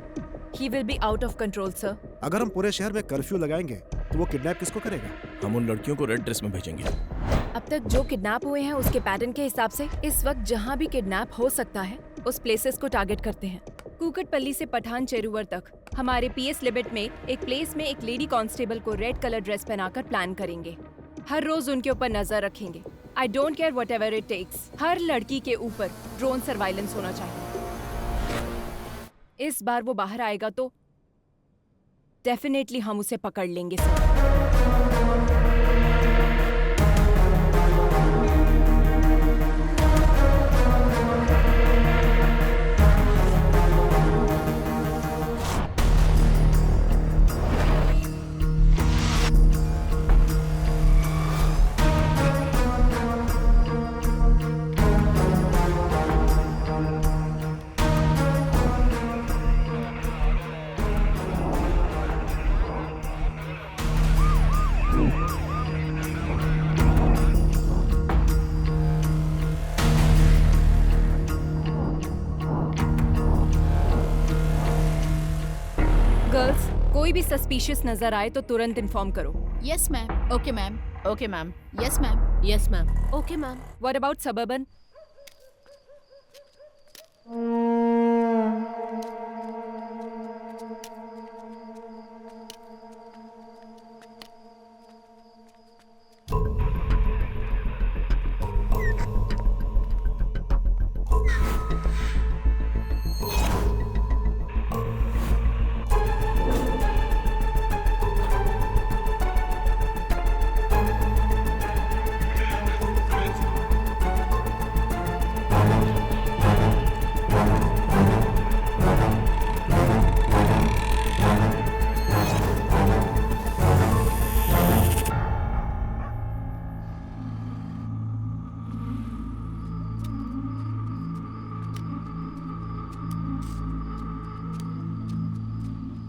he will be out of control, sir. अगर हम पूरे शहर में कर्फ्यू लगाएंगे तो वो किडनैप किसको करेगा? हम उन लड़कियों को रेड ड्रेस में भेजेंगे। अब तक जो किडनैप हुए हैं उसके पैटर्न के हिसाब से इस वक्त जहाँ भी किडनैप हो सकता है उस प्लेसेस को टारगेट करते हैं। कुकटपल्ली से पठान चेरुवर तक हमारे पीएस लिमिट में एक प्लेस में एक लेडी कांस्टेबल को रेड कलर ड्रेस पहनाकर प्लान करेंगे। हर रोज उनके ऊपर नजर रखेंगे। I don't care whatever it takes. हर लड़की के ऊपर ड्रोन सर्वाइलेंस होना चाहिए। इस बार वो बाहर आएगा तो डेफिनेटली हम उसे पकड़ लेंगे सर। गर्ल्स, कोई भी सस्पिशियस नजर आए तो तुरंत इन्फॉर्म करो। Yes ma'am. Okay ma'am. Okay ma'am. Yes ma'am. Yes ma'am. Okay ma'am. What about suburban?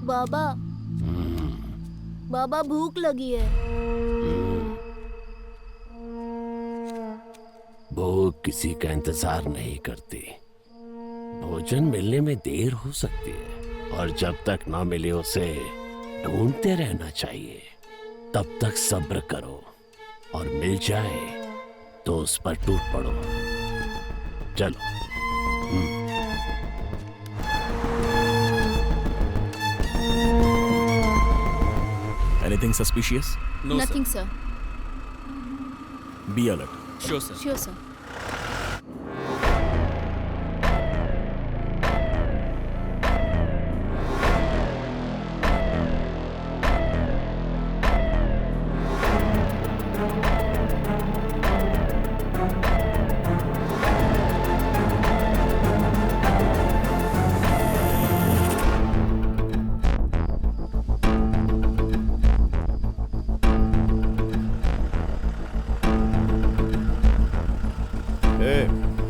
बाबा, बाबा भूख लगी है। भूख किसी का इंतजार नहीं करती। भोजन मिलने में देर हो सकती है और जब तक ना मिले उसे ढूंढते रहना चाहिए। तब तक सब्र करो और मिल जाए तो उस पर टूट पड़ो। चलो। Anything suspicious? No, Nothing, sir. Be alert. Sure, sir. Sure, sir.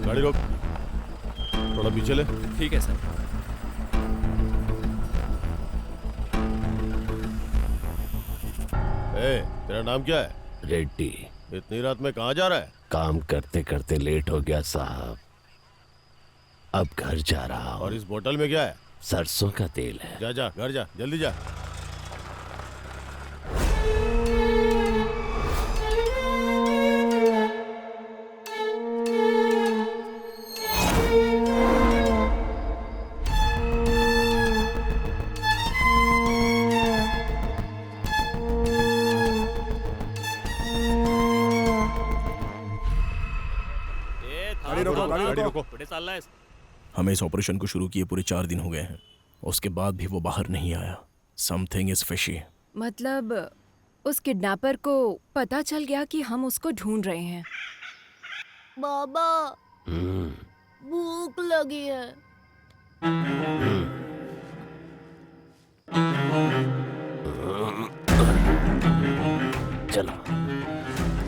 गाड़ी रोक, थोड़ा पीछे ले। ठीक है सर। तेरा नाम क्या है? रेड्डी। इतनी रात में कहाँ जा रहा है? काम करते करते लेट हो गया साहब, अब घर जा रहा हूँ। और इस बोतल में क्या है? सरसों का तेल है। जा जा, घर जा, जल्दी जा। हमें इस ऑपरेशन को शुरू किए पूरे 4 दिन हो गए हैं, उसके बाद भी वो बाहर नहीं आया। Something is fishy. मतलब उस किडनैपर को पता चल गया कि हम उसको ढूंढ रहे हैं। बाबा, भूख लगी है। चलो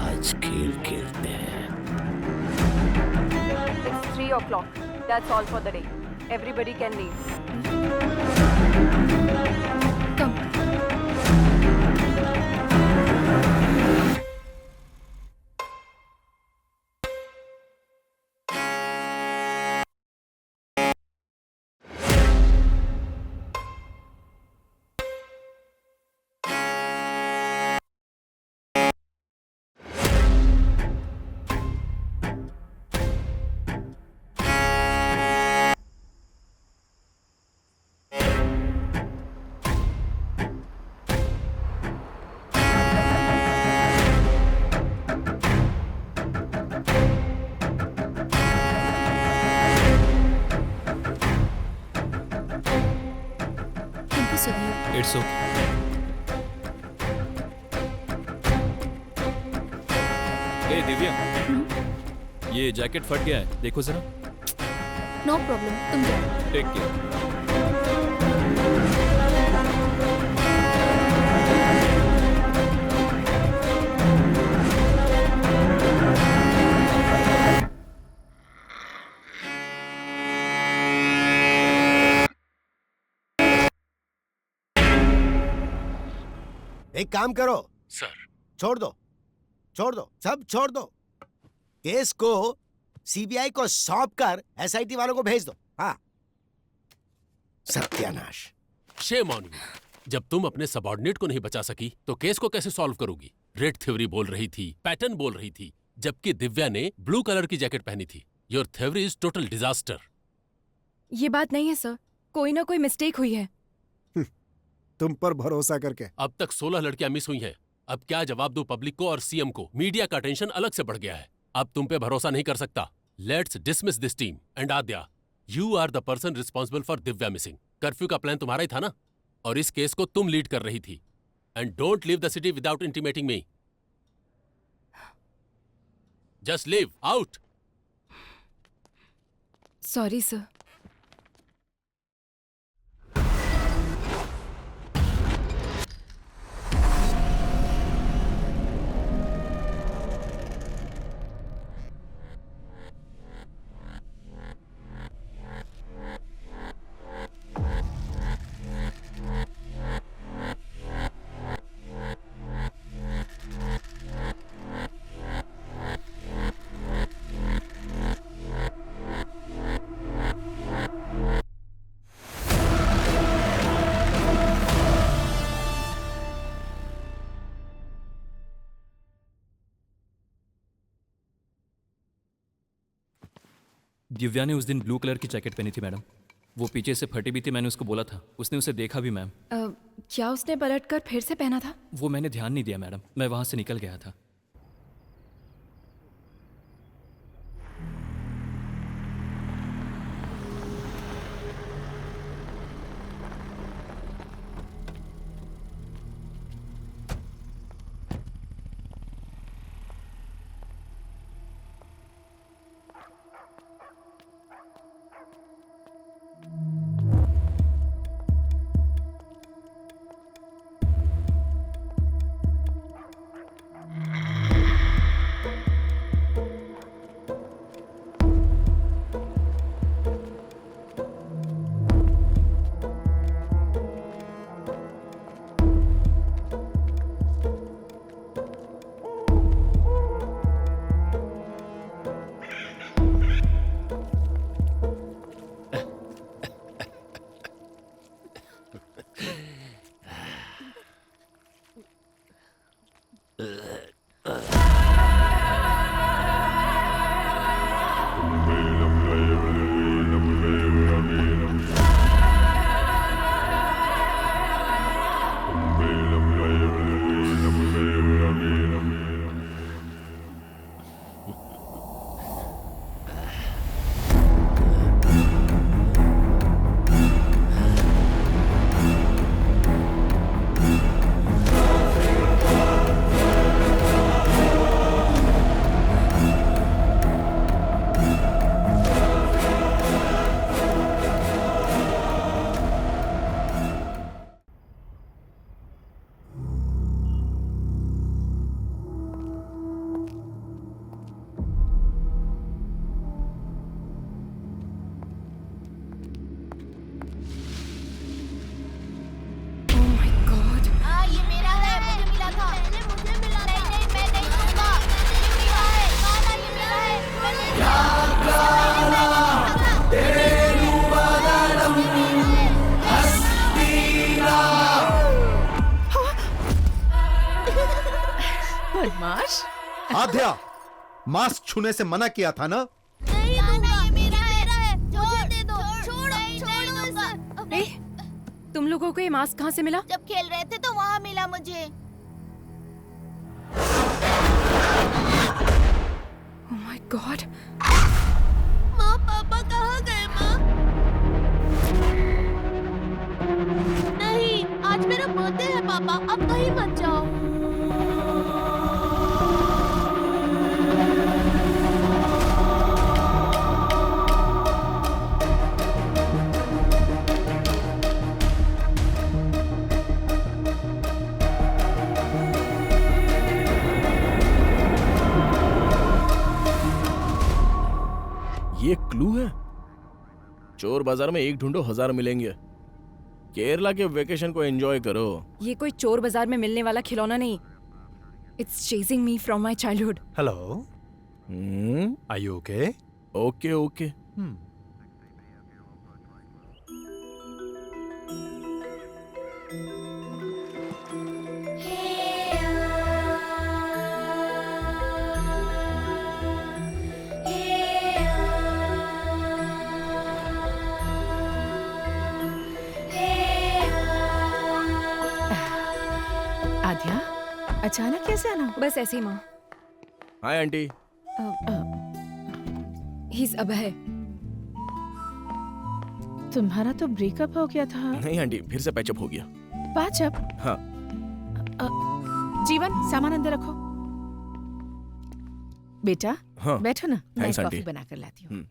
आज खेल खेलते हैं। It's 3 o'clock. That's all for the day. Everybody can leave. Come. It's okay. ए दिव्या, ये जैकेट फट गया है, देखो जरा। नो प्रॉब्लम, तुम जाओ। Take care. एक काम करो सर। छोड़ दो सब छोड़ दो। केस को सीबीआई को सौंप कर एसआईटी वालों को भेज दो। हाँ, सत्यानाश। Shame on you. जब तुम अपने सबऑर्डिनेट को नहीं बचा सकी तो केस को कैसे सॉल्व करोगी? रेड थ्योरी बोल रही थी, पैटर्न बोल रही थी, जबकि दिव्या ने ब्लू कलर की जैकेट पहनी थी। Your theory is total disaster. ये बात नहीं है सर, कोई ना कोई मिस्टेक हुई है। तुम पर भरोसा करके। अब तक 16 लड़कियां मिस हुई हैं। अब क्या जवाब दूं पब्लिक को और सीएम को? मीडिया का टेंशन अलग से बढ़ गया है। अब तुम पे भरोसा नहीं कर सकता। Let's dismiss this team and Aadya, you are the person responsible for Divya missing. Curfew का प्लान तुम्हारा ही था ना, और इस केस को तुम लीड कर रही थी। And don't leave the city without intimating me. Just leave out. Sorry sir. Divya ने उस दिन ब्लू कलर की जैकेट पहनी थी मैडम। वो पीछे से फटी भी थी, मैंने उसको बोला था। उसने उसे देखा भी मैम। क्या उसने पलटकर फिर से पहना था? वो मैंने ध्यान नहीं दिया मैडम, मैं वहां से निकल गया था। बदमाश। आद्या, मास्क छूने से मना किया था ना? तुम लोगों को ये मास्क कहाँ से मिला? जब खेल रहे थे तो वहाँ मिला मुझे। Oh my God! माँ, पापा कहाँ गए माँ? नहीं, आज मेरा ये क्लू है? चोर बाजार में एक ढूंढो 1000 मिलेंगे। केरला के वेकेशन को एंजॉय करो। ये कोई चोर बाजार में मिलने वाला खिलौना नहीं। It's chasing me from my childhood. Hello, are you okay? Okay okay. Aadya, अचानक कैसे आना? बस ऐसे ही माँ। Hi aunty. He's अभय। तुम्हारा तो ब्रेकअप हो गया था। नहीं आंटी, फिर से पैचअप हो गया। पैचअप? हाँ। जीवन, सामान अंदर रखो। बेटा, हाँ। बैठो ना, मैं थैंक्स कॉफी आंटी। बना कर लाती हूँ।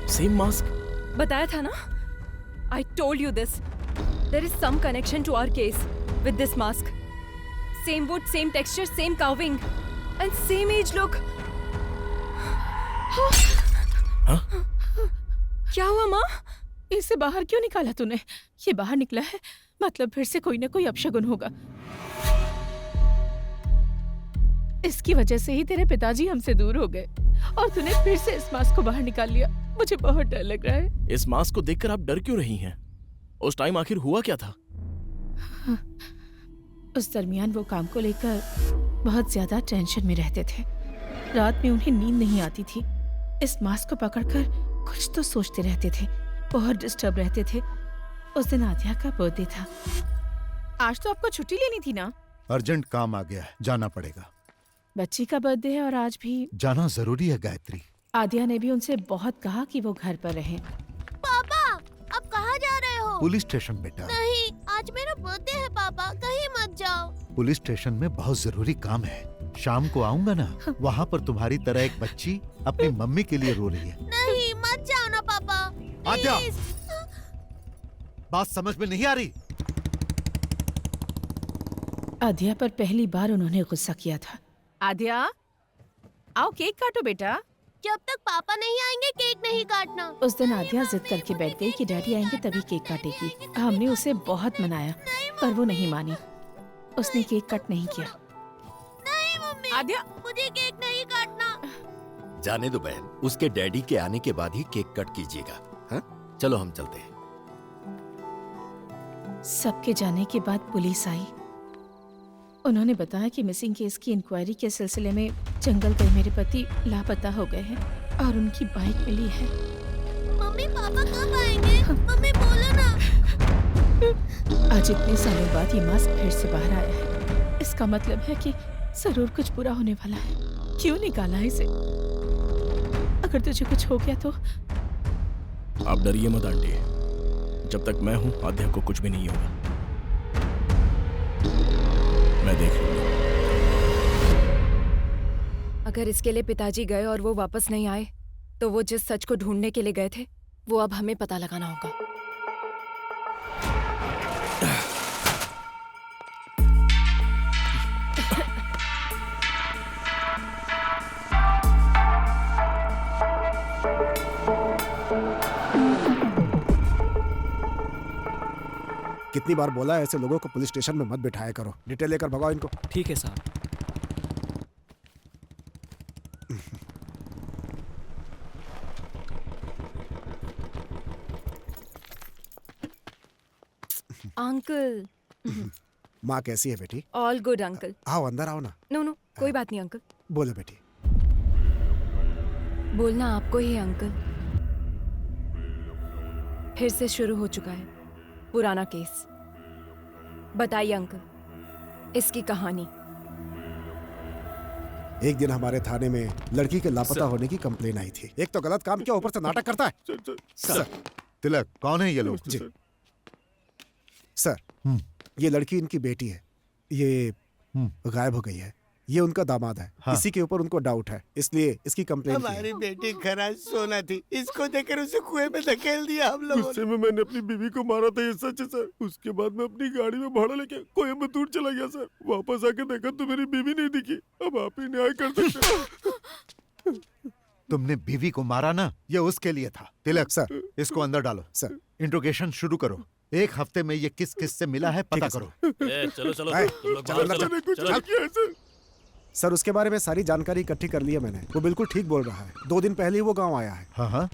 Same mask? बताया था ना, I told you this. There is some connection to our case with this mask. Same wood, same texture, same carving, and same age look. हाँ? क्या हुआ माँ? इसे बाहर क्यों निकाला तूने? ये बाहर निकला है, मतलब फिर से कोई ना कोई अपशगुन होगा। इसकी वजह से ही तेरे पिताजी हमसे दूर हो गए और तूने फिर से इस मास्क को बाहर निकाल लिया। मुझे बहुत डर लग रहा है। इस मास्क को देखकर आप डर क्यों रही हैं? उस टाइम आखिर हुआ क्या था? उस दरमियान वो काम को लेकर बहुत ज्यादा टेंशन में रहते थे। रात में उन्हें नींद नहीं आती थी। इस मास्क को पकड़कर कुछ तो सोचते रहते थे, बहुत डिस्टर्ब रहते थे। उस दिन आद्या का बर्थडे था। आज तो आपको छुट्टी लेनी थी ना? अर्जेंट काम आ गया है, जाना पड़ेगा। बच्ची का बर्थडे है और आज भी जाना जरूरी है गायत्री। आद्या ने भी उनसे बहुत कहा कि वो घर पर रहें। पापा, अब कहाँ जा रहे हो? पुलिस स्टेशन बेटा। नहीं, आज मेरा बर्थडे है पापा, कहीं मत जाओ। पुलिस स्टेशन में बहुत जरूरी काम है। शाम को आऊंगा ना, वहाँ पर तुम्हारी तरह एक बच्ची अपनी मम्मी के लिए रो रही है। नहीं, मत जाओ ना पापा। आद्या, बात समझ में नहीं आ रही? आद्या पर पहली बार उन्होंने गुस्सा किया था। आद्या, आओ केक काटो बेटा। जब तक पापा नहीं आएंगे केक नहीं काटना। उस दिन आद्या जिद करके बैठ गई कि डैडी आएंगे तभी केक काटेगी। हमने उसे बहुत मनाया पर वो नहीं मानी। उसने केक कट नहीं किया। नहीं मम्मी, आद्या, मुझे केक नहीं काटना। जाने दो बहन, उसके डैडी के आने के बाद ही केक कट कीजिएगा। हाँ, चलो हम चलते हैं। सबके जाने के बाद पुलिस आई। उन्होंने बताया कि मिसिंग केस की इंक्वायरी के सिलसिले में जंगल गए मेरे पति लापता हो गए हैं और उनकी बाइक मिली है। मम्मी, पापा कब आएंगे? मम्मी बोलो ना। आज इतने सालों बाद ये मास्क फिर से बाहर आया है। इसका मतलब है कि जरूर कुछ बुरा होने वाला है। क्यों निकाला है इसे? अगर तुझे कुछ हो गया तो? आप डरिए मत आंटी, जब तक मैं हूँ आद्या को कुछ भी नहीं होगा। मैं देख लूंगा। अगर इसके लिए पिताजी गए और वो वापस नहीं आए, तो वो जिस सच को ढूंढने के लिए गए थे वो अब हमें पता लगाना होगा। कितनी बार बोला है ऐसे लोगों को पुलिस स्टेशन में मत बिठाया करो। डिटेल लेकर भगाओ इनको। ठीक है साहब। अंकल। माँ कैसी है बेटी? All good uncle. आओ अंदर आओ ना। नो नो कोई बात नहीं अंकल। बोलो बेटी। बोलना आपको ही है अंकल। फिर से शुरू हो चुका है पुराना केस। बताइए अंकल इसकी कहानी। एक दिन हमारे थाने में लड़की के लापता होने की कंप्लेन आई थी। एक तो गलत काम किया, ऊपर से नाटक करता है। सर तिलक कौन है ये लोग? जी सर, ये लड़की इनकी बेटी है। ये गायब हो गई है। ये उनका दामाद है। हाँ। इसी के ऊपर उनको डाउट है, इसलिए इसकी कंप्लेन की है। हमारी बेटी खराज सोना थी, इसको देखकर उसे कुएं में धकेल दिया हम लोगों गुस्से में मैंने अपनी बीवी को मारा था, ये सच है सर। उसके बाद मैं अपनी गाड़ी में भाड़ा लेके कोयम्बतूर चला गया सर। वापस आके देखा तो मेरी बीवी नहीं दिखी। अब आप ही न्याय कर सकते। तुमने बीवी को मारा ना, ये उसके लिए था। तिलक सर इसको अंदर डालो। सर इंट्रोगेशन शुरू करो। एक हफ्ते में ये किस किस से मिला है पता करो। चलो चलो सर उसके बारे में सारी जानकारी इकट्ठी कर ली है मैंने। वो बिल्कुल ठीक बोल रहा है। 2 दिन पहले ही वो गांव आया है। हाँ हाँ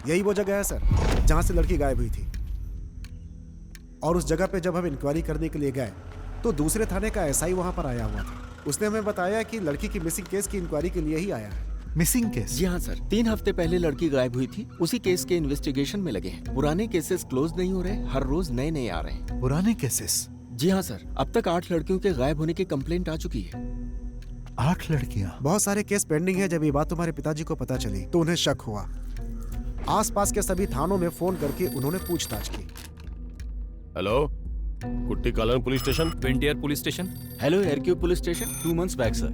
यही वो जगह है सर जहां से लड़की गायब हुई थी। और उस जगह पे जब हम इंक्वायरी करने के लिए गए तो दूसरे थाने का एसआई वहां पर आया हुआ था। उसने हमें बताया कि लड़की की मिसिंग केस की इंक्वायरी के लिए ही आया है। Missing case? जी हाँ सर, 3 हफ्ते पहले लड़की गायब हुई थी। उसी केस के इन्वेस्टिगेशन में लगे हैं। पुराने केसेस क्लोज नहीं हो रहे, हर रोज नए नए आ रहे हैं। पुराने केसेस? जी हाँ सर, अब तक 8 लड़कियों के गायब होने की कंप्लेंट आ चुकी है। 8 लड़कियां? बहुत सारे केस पेंडिंग है। जब ये बात तुम्हारे पिताजी को पता चली तो उन्हें शक हुआ। आसपास के सभी थानों में फोन करके उन्होंने पूछताछ की। Hello, Kutti Kalan police station. ट्वेंटियर पुलिस स्टेशन। हेलो एयरक्यू police station. 2 months back sir,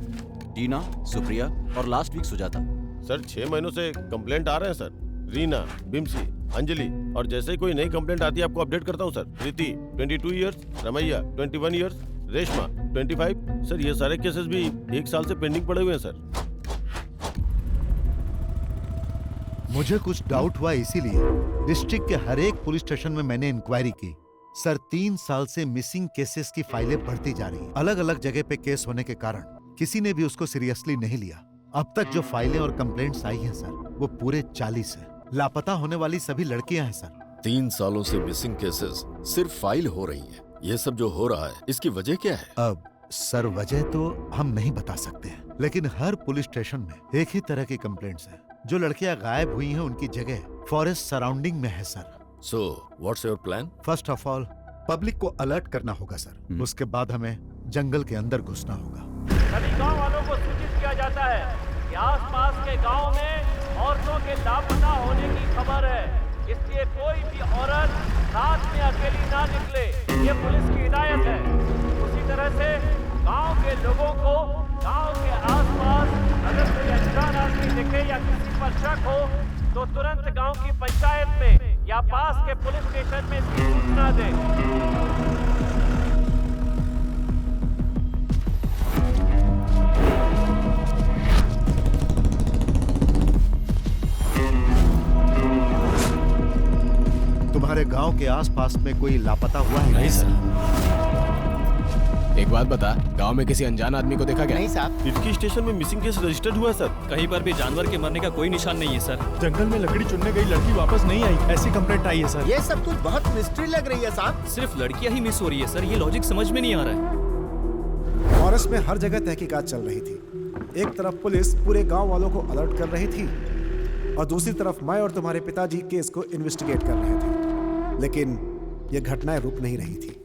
Tina, Supriya और लास्ट वीक सुजाता। सर 6 महीनों से कंप्लेंट आ रहे हैं सर। रीना, बिम्सी, अंजलि, और जैसे ही कोई नई कंप्लेंट आती है आपको अपडेट करता हूँ sir. Preeti 22 years, Ramaiah 21 years, Reshma 25। Sir ये सारे केसेस भी 1 साल से पेंडिंग पड़े हुए हैं सर। मुझे कुछ डाउट हुआ, इसीलिए डिस्ट्रिक्ट के हर एक पुलिस स्टेशन में मैंने इंक्वायरी की। सर 3 साल से मिसिंग केसेस की फाइलें बढ़ती जा रही हैं। अलग अलग जगह पे केस होने के कारण किसी ने भी उसको सीरियसली नहीं लिया। अब तक जो फाइलें और कंप्लेंट्स आई हैं सर, वो पूरे 40 है। लापता होने वाली सभी लड़कियां हैं सर। 3 सालों से मिसिंग केसेस सिर्फ फाइल हो रही हैं। ये सब जो हो रहा है, इसकी वजह क्या है? अब सर वजह तो हम नहीं बता सकते हैं, लेकिन हर पुलिस स्टेशन में एक ही तरह की कंप्लेंट्स हैं। जो लड़कियां गायब हुई हैं उनकी जगह फॉरेस्ट सराउंडिंग में है sir. So, what's your plan? First of all public को अलर्ट करना होगा सर। उसके बाद हमें जंगल के अंदर घुसना होगा। सभी गांव वालों को सूचित किया जाता है कि आसपास के गांव में औरतों के लापता होने की खबर है, इसलिए कोई भी औरत रात में अकेली ना निकले, ये पुलिस की हिदायत है। उसी तरह से गांव के लोगों को गांव के आसपास अगर कोई अनजान आदमी दिखे या किसी पर शक हो तो तुरंत गांव की पंचायत में या पास के पुलिस स्टेशन में सूचना दें। तुम्हारे गांव के आसपास में कोई लापता हुआ है? नहीं सर। एक बात बता, गांव में किसी अनजान आदमी को देखा क्या? नहीं साहब। इटकी स्टेशन में मिसिंग केस रजिस्टर्ड हुआ है सर। कहीं पर भी जानवर के मरने का कोई निशान नहीं है सर। जंगल में लकड़ी चुनने गई लड़की वापस नहीं आई, ऐसी कंप्लेंट आई है सर। ये सब कुछ बहुत मिस्ट्री लग रही है साहब। सिर्फ लड़कियां ही मिस हो रही है सर, ये लॉजिक समझ में नहीं आ रहा है। फॉरेस्ट में हर जगह तहकीकात चल रही थी। एक तरफ पुलिस पूरे गांव वालों को अलर्ट कर रही थी और दूसरी तरफ मैं और तुम्हारे पिताजी केस को इन्वेस्टिगेट कर रहे थे, लेकिन ये घटनाएं रुक नहीं रही थी।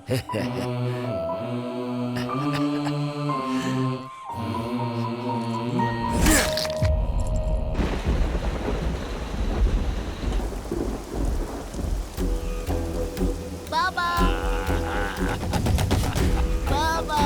बाबा बाबा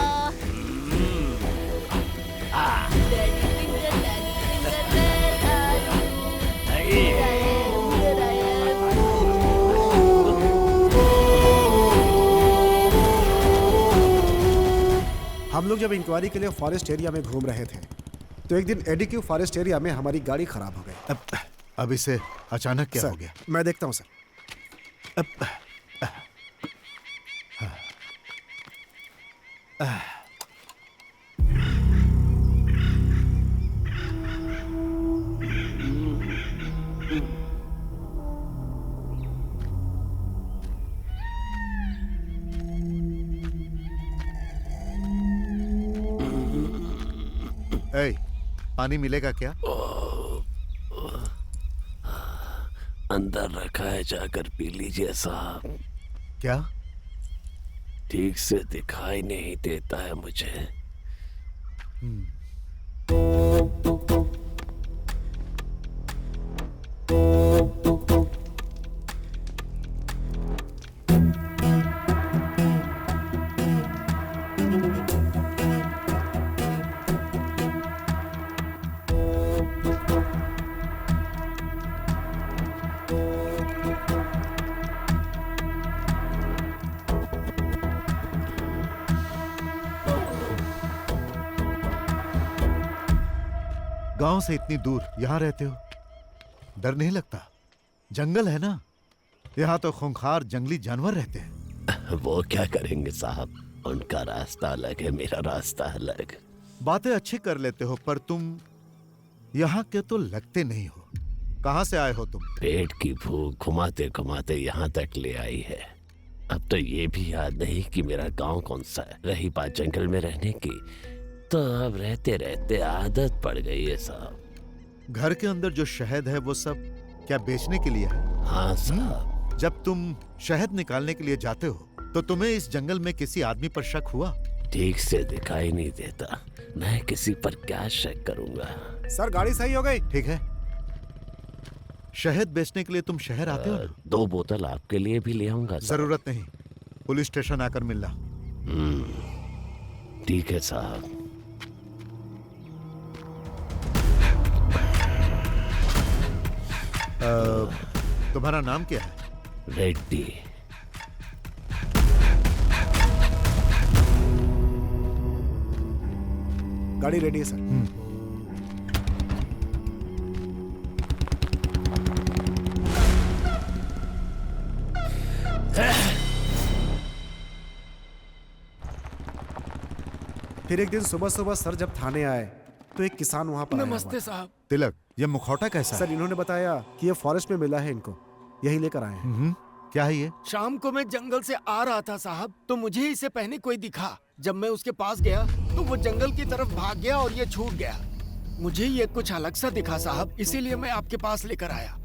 हम लोग जब इंक्वायरी के लिए फॉरेस्ट एरिया में घूम रहे थे तो एक दिन एडीक्यू फॉरेस्ट एरिया में हमारी गाड़ी खराब हो गई। अब इसे अचानक क्या हो गया? मैं देखता हूँ सर। ए, पानी मिलेगा क्या? अंदर रखा है, जाकर पी लीजिए साहब। क्या? ठीक से दिखाई नहीं देता है मुझे। गांव से इतनी दूर यहाँ रहते हो, डर नहीं लगता? जंगल है ना, यहाँ तो खूंखार जंगली जानवर रहते हैं। वो क्या करेंगे साहब, उनका रास्ता अलग है, मेरा रास्ता अलग। बातें अच्छी कर लेते हो पर तुम यहाँ के तो लगते नहीं हो। कहाँ से आए हो तुम? पेट की भूख घुमाते घुमाते यहाँ तक ले आई है। अब तो ये भी याद नहीं कि मेरा गांव कौन सा है। रही बात जंगल में रहने की, तो अब रहते रहते आदत पड़ गई है साहब। घर के अंदर जो शहद है वो सब क्या बेचने के लिए है? हाँ साहब। जब तुम शहद निकालने के लिए जाते हो तो तुम्हें इस जंगल में किसी आदमी पर शक हुआ? ठीक से दिखाई नहीं देता, मैं किसी पर क्या शक करूंगा। सर गाड़ी सही हो गई। ठीक है, शहद बेचने के लिए तुम शहर आते हो ना? 2 बोतल आपके लिए भी ले आऊंगा। जरूरत नहीं, पुलिस स्टेशन आकर मिलना। ठीक है साहब। तुम्हारा नाम क्या है? रेड्डी। गाड़ी रेडी है सर। फिर एक दिन सुबह सुबह सर जब थाने आए तो एक किसान वहाँ पर नमस्ते साहब। तिलक, ये मुखौटा कैसा सर? इन्होंने बताया कि ये फॉरेस्ट में मिला है इनको, यही लेकर आए हैं। क्या है ये? शाम को मैं जंगल से आ रहा था साहब, तो मुझे इसे पहने कोई दिखा। जब मैं उसके पास गया तो वो जंगल की तरफ भाग गया और ये छूट गया। मुझे ये कुछ अलग सा दिखा साहब, इसीलिए मैं आपके पास लेकर आया।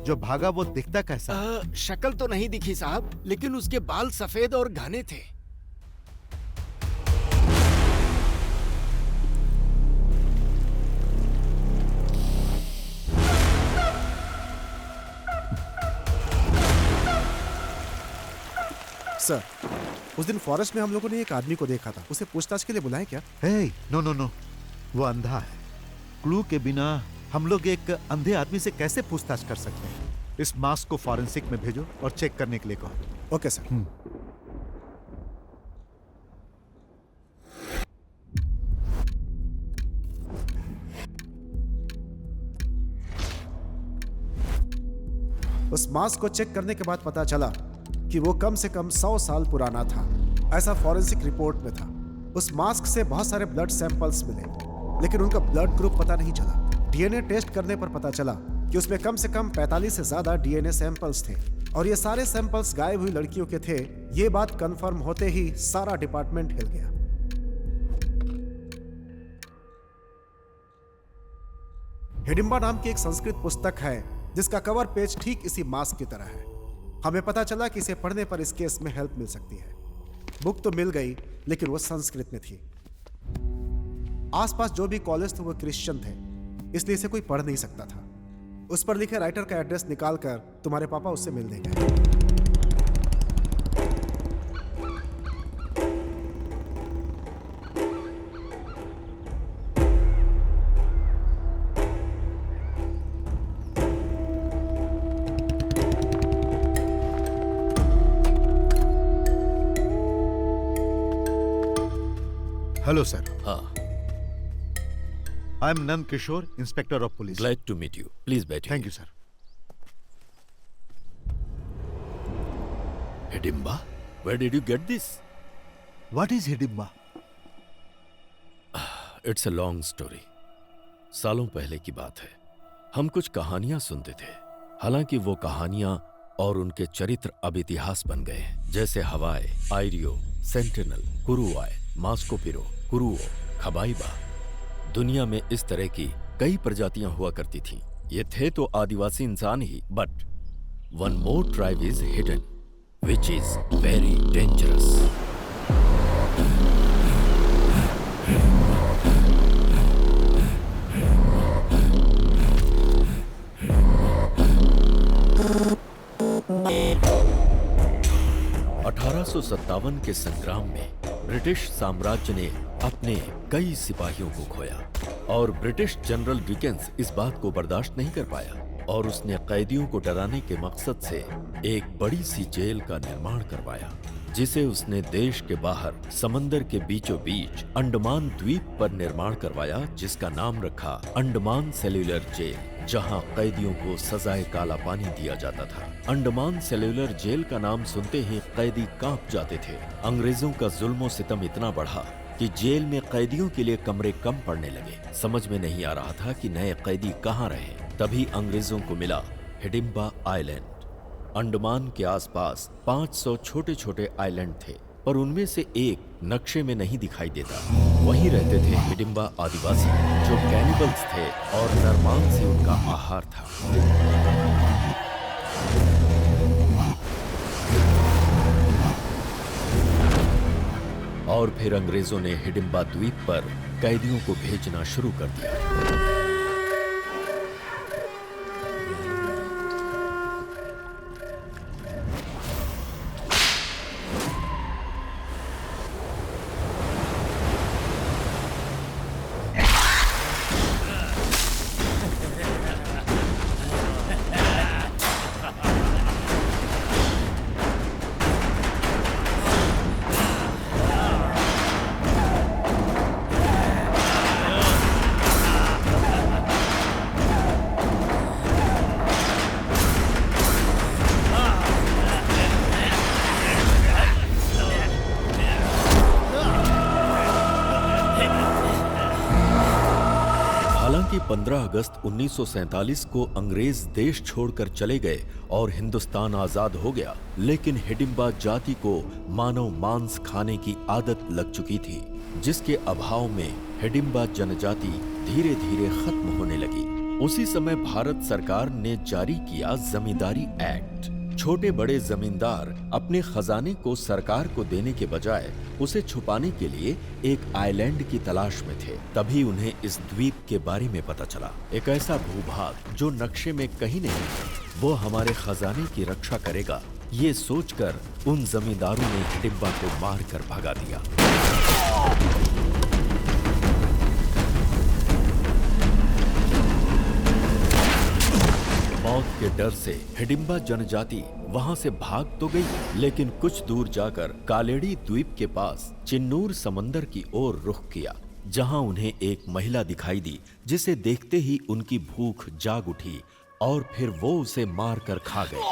जो भागा वो दिखता कैसा? शक्ल तो नहीं दिखी साहब, लेकिन उसके बाल सफेद और घने थे। सर, उस दिन फॉरेस्ट में हम लोगों ने एक आदमी को देखा था, उसे पूछताछ के लिए बुलाएं क्या? नो नो नो, वो अंधा है। क्लू के बिना हम लोग एक अंधे आदमी से कैसे पूछताछ कर सकते हैं? इस मास्क को फॉरेंसिक में भेजो और चेक करने के लिए कहो। Okay sir. उस मास्क को चेक करने के बाद पता चला कि वो कम से कम 100 साल पुराना था, ऐसा फॉरेंसिक रिपोर्ट में था। उस मास्क से बहुत सारे ब्लड सैंपल्स मिले, लेकिन उनका ब्लड ग्रुप पता नहीं चला। डीएनए टेस्ट करने पर पता चला कि उसमें कम से कम 45 से ज्यादा डीएनए सैंपल्स थे और ये सारे सैंपल्स गायब हुई लड़कियों के थे। ये बात कंफर्म होते ही सारा डिपार्टमेंट हिल गया। हिडिंबा नाम की एक संस्कृत पुस्तक है जिसका कवर पेज ठीक इसी मास्क की तरह है। हमें पता चला कि इसे पढ़ने पर इस केस में हेल्प मिल सकती है। बुक तो मिल गई, लेकिन वो संस्कृत में थी। आसपास जो भी कॉलेज थे वो क्रिश्चियन थे, इसलिए इसे कोई पढ़ नहीं सकता था। उस पर लिखे राइटर का एड्रेस निकालकर तुम्हारे पापा उससे मिल देंगे। Hello sir. हाँ। I am Nand Kishore, inspector of police. Glad to meet you. Please बैठिए। Thank you sir. Hidimba, where did you get this? What is Hidimba? It's a long story. सालों पहले की बात है। हम कुछ कहानियां सुनते थे। हालांकि वो कहानियां और उनके चरित्र अब इतिहास बन गए हैं, जैसे हवाई, आयरियो, सेंटिनल, कुरुआय, मास्कोपिरो, कुरुओ, खबाइबा। दुनिया में इस तरह की कई प्रजातियां हुआ करती थीं। ये थे तो आदिवासी इंसान ही, but one more tribe is hidden, which is very dangerous. सत्तावन के संग्राम में ब्रिटिश साम्राज्य ने अपने कई सिपाहियों को खोया और ब्रिटिश जनरल डिकेंस इस बात को बर्दाश्त नहीं कर पाया और उसने कैदियों को डराने के मकसद से एक बड़ी सी जेल का निर्माण करवाया, जिसे उसने देश के बाहर समंदर के बीचों बीच अंडमान द्वीप पर निर्माण करवाया, जिसका नाम रखा अंडमान सेल्यूलर जेल, जहां कैदियों को सजाए काला पानी दिया जाता था। अंडमान सेल्यूलर जेल का नाम सुनते ही कैदी कांप जाते थे। अंग्रेजों का जुल्म सितम इतना बढ़ा कि जेल में कैदियों के लिए कमरे कम पड़ने लगे। समझ में नहीं आ रहा था कि नए कैदी कहाँ रहे। तभी अंग्रेजों को मिला हिडिंबा आइलैंड। अंडमान के आसपास 500 छोटे छोटे आइलैंड थे, पर उनमें से एक नक्शे में नहीं दिखाई देता। वहीं रहते थे हिडिंबा आदिवासी, जो कैनिबल्स थे और नरमान से उनका आहार था। और फिर अंग्रेजों ने हिडिंबा द्वीप पर कैदियों को भेजना शुरू कर दिया। हालांकि 15 अगस्त 1947 को अंग्रेज देश छोड़कर चले गए और हिंदुस्तान आजाद हो गया, लेकिन हिडिंबा जाति को मानव मांस खाने की आदत लग चुकी थी, जिसके अभाव में हिडिंबा जनजाति धीरे धीरे खत्म होने लगी। उसी समय भारत सरकार ने जारी किया जमींदारी एक्ट। छोटे बड़े जमींदार अपने खजाने को सरकार को देने के बजाय उसे छुपाने के लिए एक आइलैंड की तलाश में थे। तभी उन्हें इस द्वीप के बारे में पता चला, एक ऐसा भूभाग जो नक्शे में कहीं नहीं है, वो हमारे खजाने की रक्षा करेगा। ये सोचकर उन जमींदारों ने हिडिंबा को मार कर भगा दिया। मौत के डर से हिडिंबा जनजाति वहां से भाग तो गई, लेकिन कुछ दूर जाकर कालेड़ी द्वीप के पास चिन्नूर समंदर की ओर रुख किया, जहां उन्हें एक महिला दिखाई दी, जिसे देखते ही उनकी भूख जाग उठी और फिर वो उसे मार कर खा गए।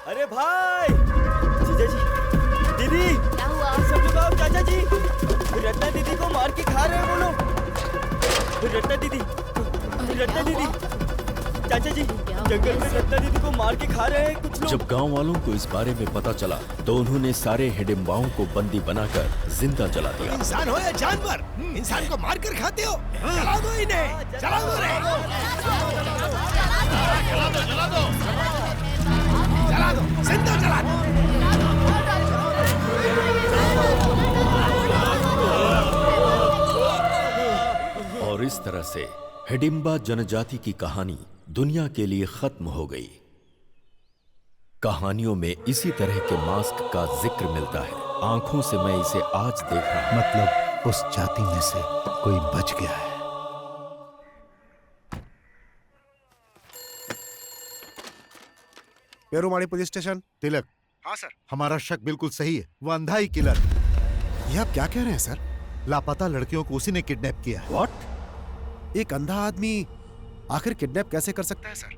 अरे भाई, जीजा जी, दीदी, क्या हुआ? सब लोग आओ, चाचा जी, रत्ना दीदी को मार के खा रहे हैं वो लोग। रत्ना दीदी, रत्ना दीदी, चाचा जी, जंगल में रत्ना दीदी को मार के खा रहे हैं कुछ लोग। जब गांव वालों को इस बारे में पता चला तो उन्होंने सारे हिडिंबाओं को बंदी बनाकर जिंदा जला दिया। इंसान हो या जानवर, इंसान को मार कर खाते हो। जला दो इन्हें, जला दो रे। जला दो, जिंदा जला दो। और इस तरह से हिडिंबा जनजाति की कहानी दुनिया के लिए खत्म हो गई। कहानियों में इसी तरह के मास्क का जिक्र मिलता है। आंखों से मैं इसे आज देख रहा हूं। मतलब उस जाति में से कोई बच गया है। पेरुमाड़ी पुलिस स्टेशन। तिलक। हाँ सर। हमारा शक बिल्कुल सही है, वो अंधा ही किलर। ये आप क्या कह रहे हैं सर? लापता लड़कियों को उसी ने किडनैप किया है। What? एक अंधा आदमी आखिर किडनैप कैसे कर सकता है सर?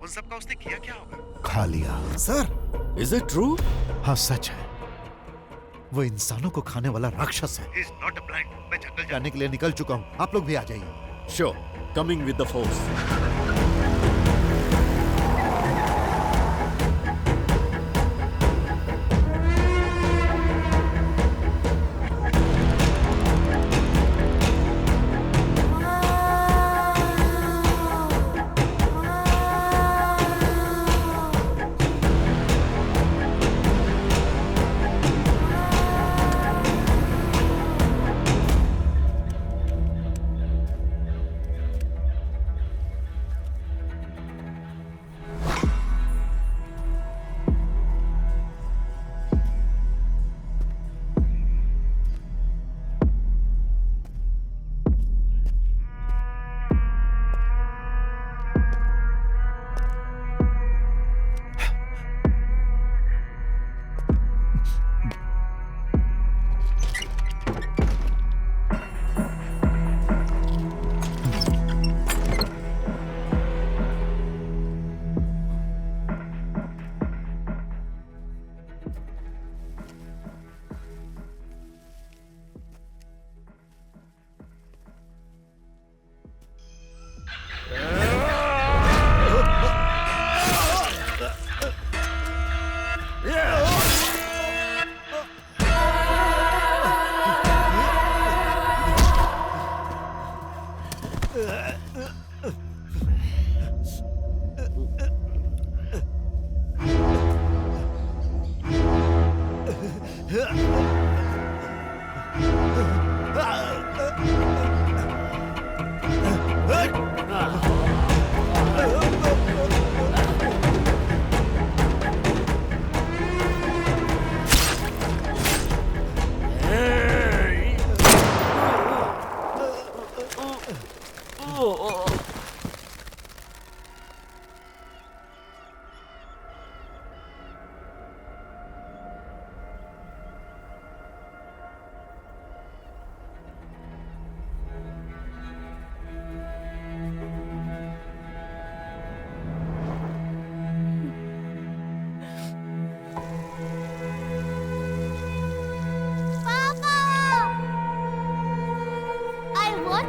उन सब का उसने किया क्या होगा? खा लिया। Sir, is it true? हाँ सच है, वो इंसानों को खाने वाला राक्षस है। He is not a blind. मैं जंगल जाने के लिए निकल चुका हूँ, आप लोग भी आ जाइए। Sure, coming with the force.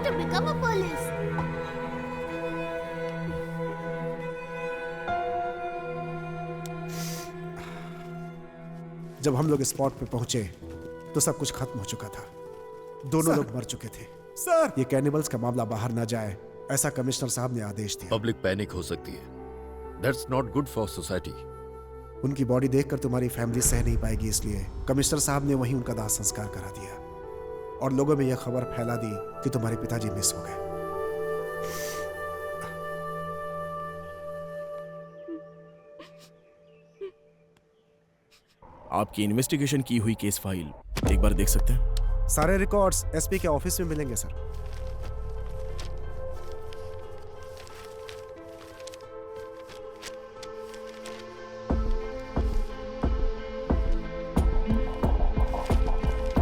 To become a police. जब हम लोग स्पॉट पे पहुंचे तो सब कुछ खत्म हो चुका था। दोनों लोग मर चुके थे। सर, ये कैनिबल्स का मामला बाहर ना जाए, ऐसा कमिश्नर साहब ने आदेश दिया। पब्लिक पैनिक हो सकती है। That's not good for society. उनकी बॉडी देखकर तुम्हारी फैमिली सह नहीं पाएगी, इसलिए कमिश्नर साहब ने वहीं उनका दाह संस्कार करा दिया और लोगों में यह खबर फैला दी कि तुम्हारे पिताजी मिस हो गए। आपकी इन्वेस्टिगेशन की हुई केस फाइल एक बार देख सकते हैं? सारे रिकॉर्ड्स एसपी के ऑफिस में मिलेंगे सर।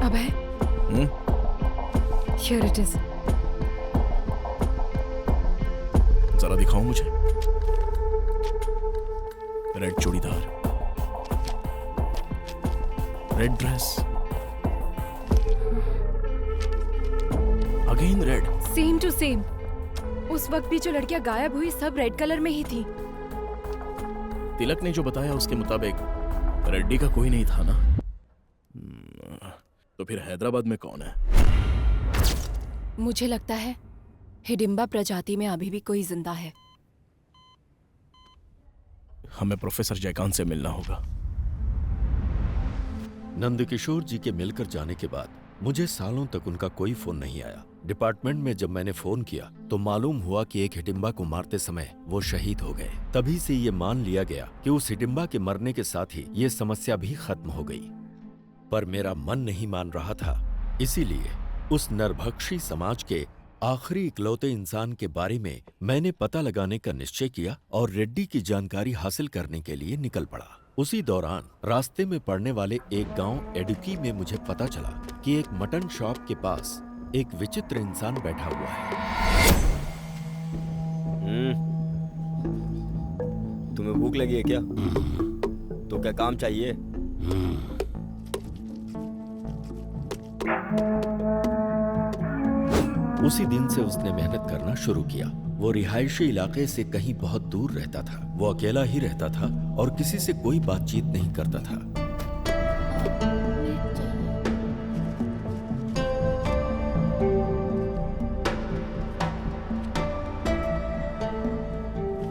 अबे Here it is. जरा दिखाओ मुझे। Red churidar, red dress, again red. Same to same. उस वक्त भी जो लड़कियां गायब हुई सब रेड कलर में ही थी। तिलक ने जो बताया उसके मुताबिक रेड्डी का कोई नहीं था ना? तो फिर हैदराबाद में कौन है? मुझे लगता है हिडिंबा प्रजाति में अभी भी कोई जिंदा है। हमें प्रोफेसर जयकांत से मिलना होगा। नंदकिशोर जी के मिलकर जाने के बाद मुझे सालों तक उनका कोई फोन नहीं आया। डिपार्टमेंट में जब मैंने फोन किया तो मालूम हुआ कि एक हिडिंबा को मारते समय वो शहीद हो गए। तभी से ये मान लिया गया कि उस हिडिंबा के मरने के साथ ही ये समस्या भी खत्म हो गई। पर मेरा मन नहीं मान रहा था, इसीलिए उस नरभक्षी समाज के आखिरी इकलौते इंसान के बारे में मैंने पता लगाने का निश्चय किया और रेड्डी की जानकारी हासिल करने के लिए निकल पड़ा। उसी दौरान रास्ते में पड़ने वाले एक गांव एडुकी में मुझे पता चला कि एक मटन शॉप के पास एक विचित्र इंसान बैठा हुआ है। तुम्हें भूख लगी है क्या? तो क्या काम चाहिए? उसी दिन से उसने मेहनत करना शुरू किया। वो रिहायशी इलाके से कहीं बहुत दूर रहता था। वो अकेला ही रहता था और किसी से कोई बातचीत नहीं करता था।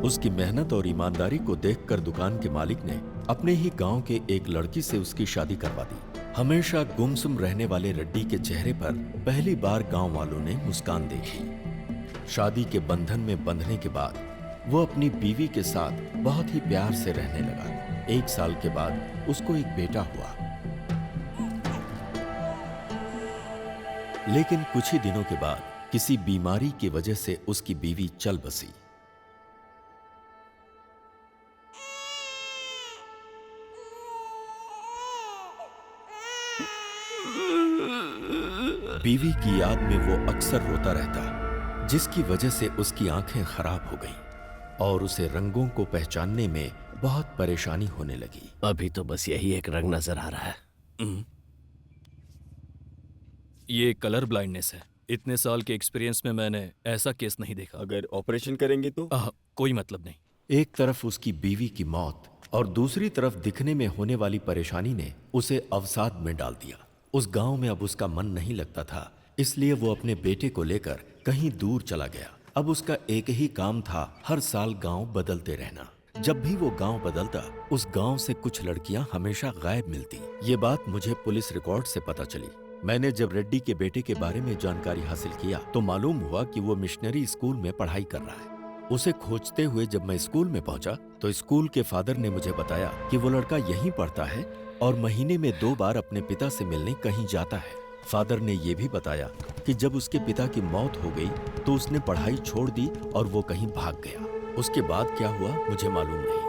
उसकी मेहनत और ईमानदारी को देखकर दुकान के मालिक ने अपने ही गांव के एक लड़की से उसकी शादी करवा दी। हमेशा गुमसुम रहने वाले रेड्डी के चेहरे पर पहली बार गांव वालों ने मुस्कान देखी। शादी के बंधन में बंधने के बाद वो अपनी बीवी के साथ बहुत ही प्यार से रहने लगा। 1 साल के बाद उसको एक बेटा हुआ। लेकिन कुछ ही दिनों के बाद किसी बीमारी की वजह से उसकी बीवी चल बसी। बीवी की याद में वो अक्सर रोता रहता, जिसकी वजह से उसकी आंखें खराब हो गईं और उसे रंगों को पहचानने में बहुत परेशानी होने लगी। अभी तो बस यही एक रंग नजर आ रहा है। ये कलर ब्लाइंडनेस है। इतने साल के एक्सपीरियंस में मैंने ऐसा केस नहीं देखा। अगर ऑपरेशन करेंगे तो? कोई मतलब नहीं। एक तरफ उसकी बीवी की मौत और दूसरी तरफ दिखने में होने वाली परेशानी ने उसे अवसाद में डाल दिया। उस गांव में अब उसका मन नहीं लगता था, इसलिए वो अपने बेटे को लेकर कहीं दूर चला गया। अब उसका एक ही काम था, हर साल गांव बदलते रहना। जब भी वो गांव बदलता, उस गांव से कुछ लड़कियां हमेशा गायब मिलती। ये बात मुझे पुलिस रिकॉर्ड से पता चली। मैंने जब रेड्डी के बेटे के बारे में जानकारी हासिल किया तो मालूम हुआ कि वो मिशनरी स्कूल में पढ़ाई कर रहा है। उसे खोजते हुए जब मैं स्कूल में पहुंचा तो स्कूल के फादर ने मुझे बताया कि वो लड़का यहीं पढ़ता है और महीने में 2 बार अपने पिता से मिलने कहीं जाता है। फादर ने यह भी बताया कि जब उसके पिता की मौत हो गई तो उसने पढ़ाई छोड़ दी और वो कहीं भाग गया। उसके बाद क्या हुआ मुझे मालूम नहीं।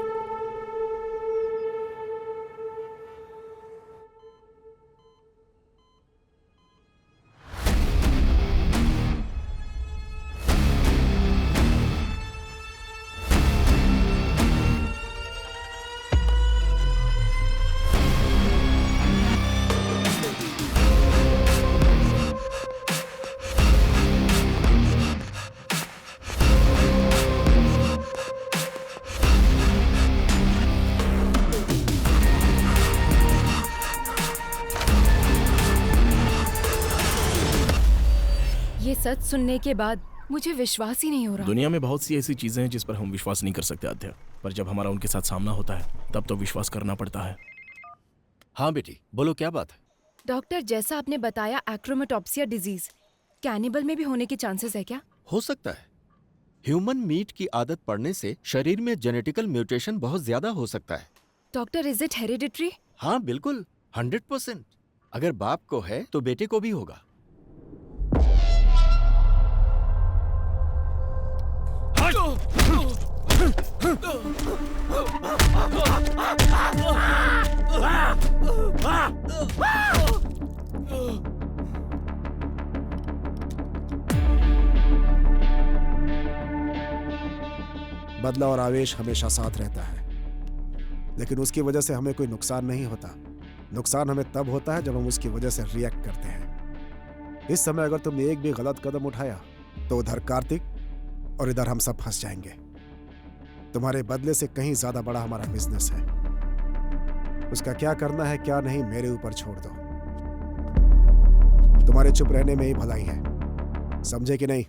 सच सुनने के बाद मुझे विश्वास ही नहीं हो रहा। दुनिया में बहुत सी ऐसी चीजें हैं जिस पर हम विश्वास नहीं कर सकते आध्या, पर जब हमारा उनके साथ सामना होता है तब तो विश्वास करना पड़ता है। हाँ बेटी, बोलो क्या बात है? डॉक्टर, जैसा आपने बताया एक्रोमेटोप्सिया डिजीज कैनिबल में भी होने के चांसेस है क्या? हो सकता है। ह्यूमन मीट की आदत पड़ने से शरीर में जेनेटिकल म्यूटेशन बहुत ज्यादा हो सकता है। Doctor, is it hereditary? हाँ बिल्कुल, 100%। अगर बाप को है तो बेटे को भी होगा। बदला और आवेश हमेशा साथ रहता है, लेकिन उसकी वजह से हमें कोई नुकसान नहीं होता। नुकसान हमें तब होता है जब हम उसकी वजह से रिएक्ट करते हैं। इस समय अगर तुमने एक भी गलत कदम उठाया तो उधर कार्तिक और इधर हम सब फंस जाएंगे। तुम्हारे बदले से कहीं ज्यादा बड़ा हमारा बिजनेस है। उसका क्या करना है क्या नहीं मेरे ऊपर छोड़ दो। तुम्हारे चुप रहने में ही भलाई है, समझे कि नहीं?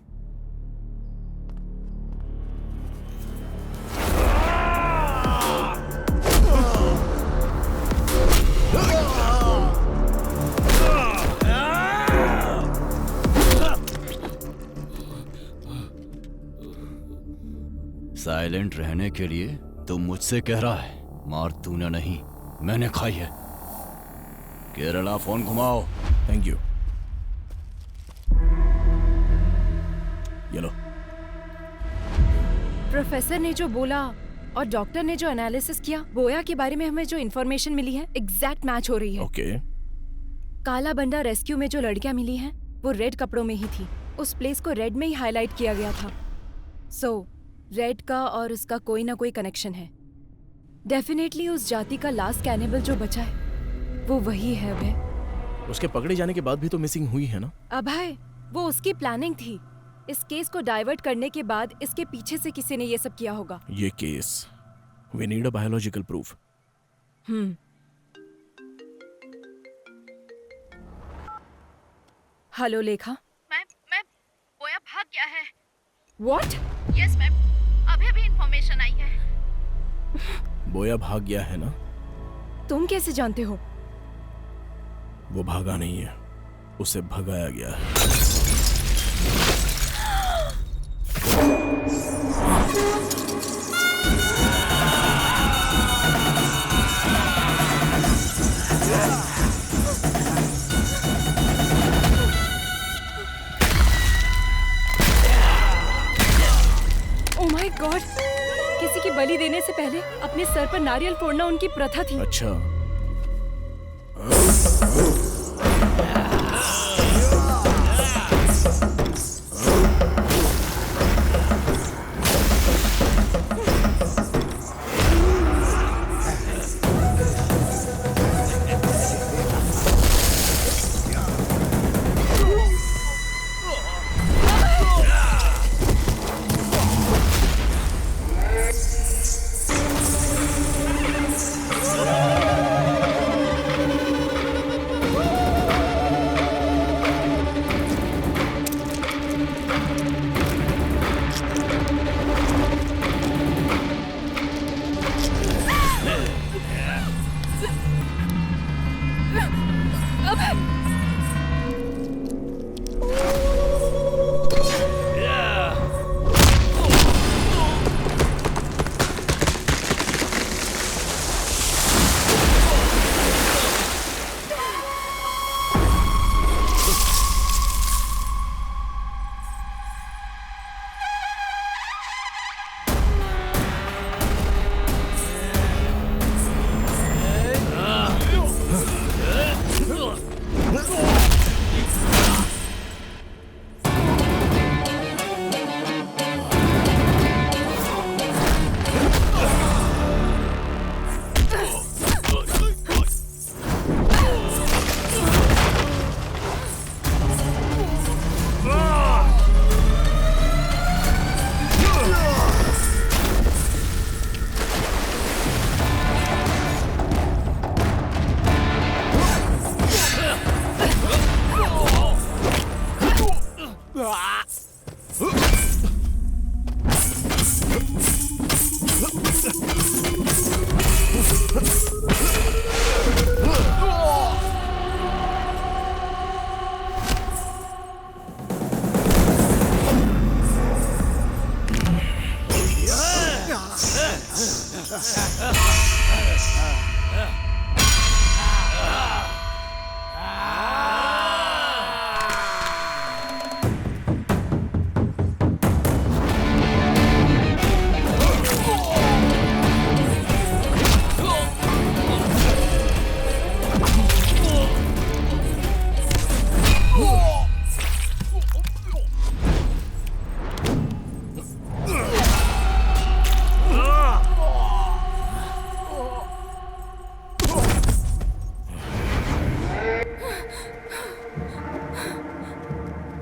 साइलेंट रहने के लिए तू मुझसे कह रहा है, मार तूने नहीं मैंने खाई है। केरला फोन घुमाओ। Thank you. ये लो। प्रोफेसर ने जो बोला और डॉक्टर ने जो एनालिसिस किया, बोया के बारे में हमें जो इन्फॉर्मेशन मिली है एग्जैक्ट मैच हो रही है। ओके। काला बंडा रेस्क्यू में जो लड़कियां मिली हैं वो रेड कपड़ों में ही थी। उस प्लेस को रेड में ही हाईलाइट किया गया था। सो रेड का और उसका कोई ना कोई कनेक्शन है। डेफिनेटली उस जाति का लास्ट कैनिबल जो बचा है वो वही है अभय। उसके पकड़े जाने के बाद भी तो मिसिंग हुई है ना? अभय, वो उसकी प्लानिंग थी। इस केस को डाइवर्ट करने के बाद इसके पीछे से किसी ने ये सब किया होगा। ये case, we need a biological proof. Hello Lekha. Ma'am, Boya भाग गया है। व्हाट? यस मैम, अभी इंफॉर्मेशन आई है। बोया भाग गया है ना? तुम कैसे जानते हो? वो भागा नहीं है, उसे भगाया गया है। ओह माय गॉड! किसी की बलि देने से पहले अपने सर पर नारियल फोड़ना उनकी प्रथा थी। अच्छा।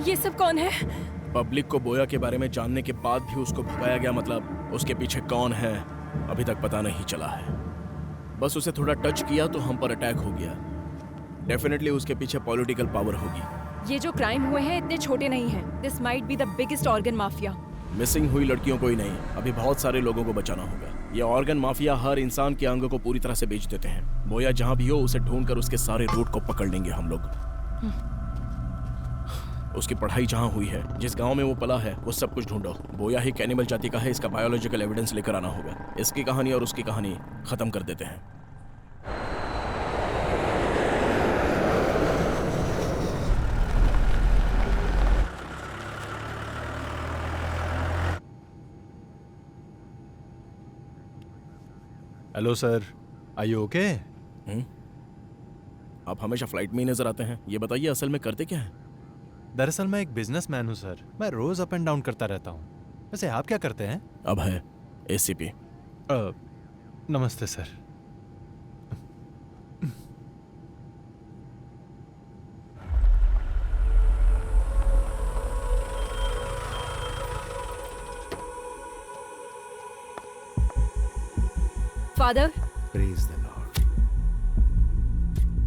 ये सब कौन है? पब्लिक को बोया के बारे में जानने के बाद भी उसको भगाया गया, मतलब उसके पीछे कौन है अभी तक पता नहीं चला है। बस उसे थोड़ा टच किया तो हम पर अटैक हो गया। डेफिनेटली उसके पीछे पॉलिटिकल पावर होगी। ये जो क्राइम हुए हैं इतने छोटे नहीं हैं। This might be the biggest organ mafia. Missing हुई लड़कियों को ही नहीं, अभी बहुत सारे लोगों को बचाना होगा। ये ऑर्गन माफिया हर इंसान के अंग को पूरी तरह से बेच देते हैं। बोया जहां भी हो उसे ढूंढकर उसके सारे रूट को पकड़ लेंगे हम लोग। उसकी पढ़ाई जहां हुई है, जिस गांव में वो पला है, वो सब कुछ ढूंढो। बोया ही कैनिबल जाति का है, इसका बायोलॉजिकल एविडेंस लेकर आना होगा। इसकी कहानी और उसकी कहानी खत्म कर देते हैं। Hello sir, are you okay? आप हमेशा फ्लाइट में ही नजर आते हैं। ये बताइए असल में करते क्या हैं? दरअसल मैं एक बिजनेसमैन हूँ सर। मैं रोज अप एंड डाउन करता रहता हूँ। वैसे आप क्या करते हैं? अब है एसीपी। नमस्ते sir. Father, praise the lord.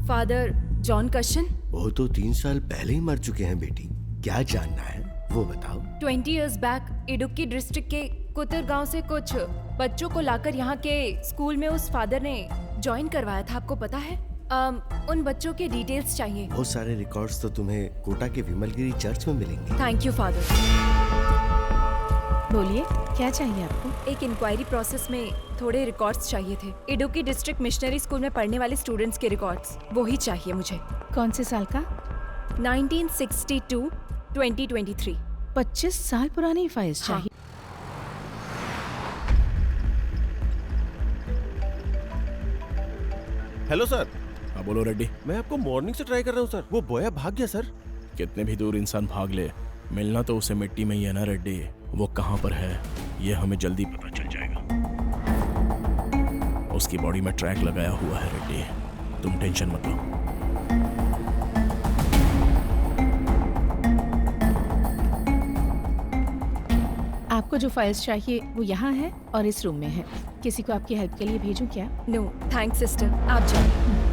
Father John कशन। वो तो 3 साल पहले ही मर चुके हैं बेटी। क्या जानना है वो बताओ। 20 years बैक इडुक्की डिस्ट्रिक्ट के कुतर गांव से कुछ बच्चों को लाकर यहाँ के स्कूल में उस फादर ने ज्वाइन करवाया था, आपको पता है? उन बच्चों के डिटेल्स चाहिए। बहुत सारे रिकॉर्ड्स तो तुम्हें कोटा के विमलगिरी चर्च में मिलेंगे। Thank you father. बोलिए, क्या चाहिए आपको? एक इंक्वायरी प्रोसेस में थोड़े रिकॉर्ड्स चाहिए थे। इडुक्की डिस्ट्रिक्ट मिशनरी स्कूल में पढ़ने वाले स्टूडेंट्स के रिकॉर्ड्स, वो ही चाहिए मुझे। कौन से साल का? 1962 2023। 25 साल पुरानी फाइल्स चाहिए। Hello sir. हाँ बोलो रेड्डी। मैं आपको मॉर्निंग से ट्राई कर रहा हूँ सर। वो बोया भाग गया सर। कितने भी दूर इंसान भाग ले, मिलना तो उसे मिट्टी में ही है ना रेड्डी। वो कहाँ पर है ये हमें जल्दी पता चल जाएगा। उसकी बॉडी में ट्रैक लगाया हुआ है रेड्डी, तुम टेंशन मत लो। आपको जो फाइल्स चाहिए वो यहाँ है और इस रूम में है। किसी को आपकी हेल्प के लिए भेजूं क्या? नो थैंक्स सिस्टर, आप जाओ।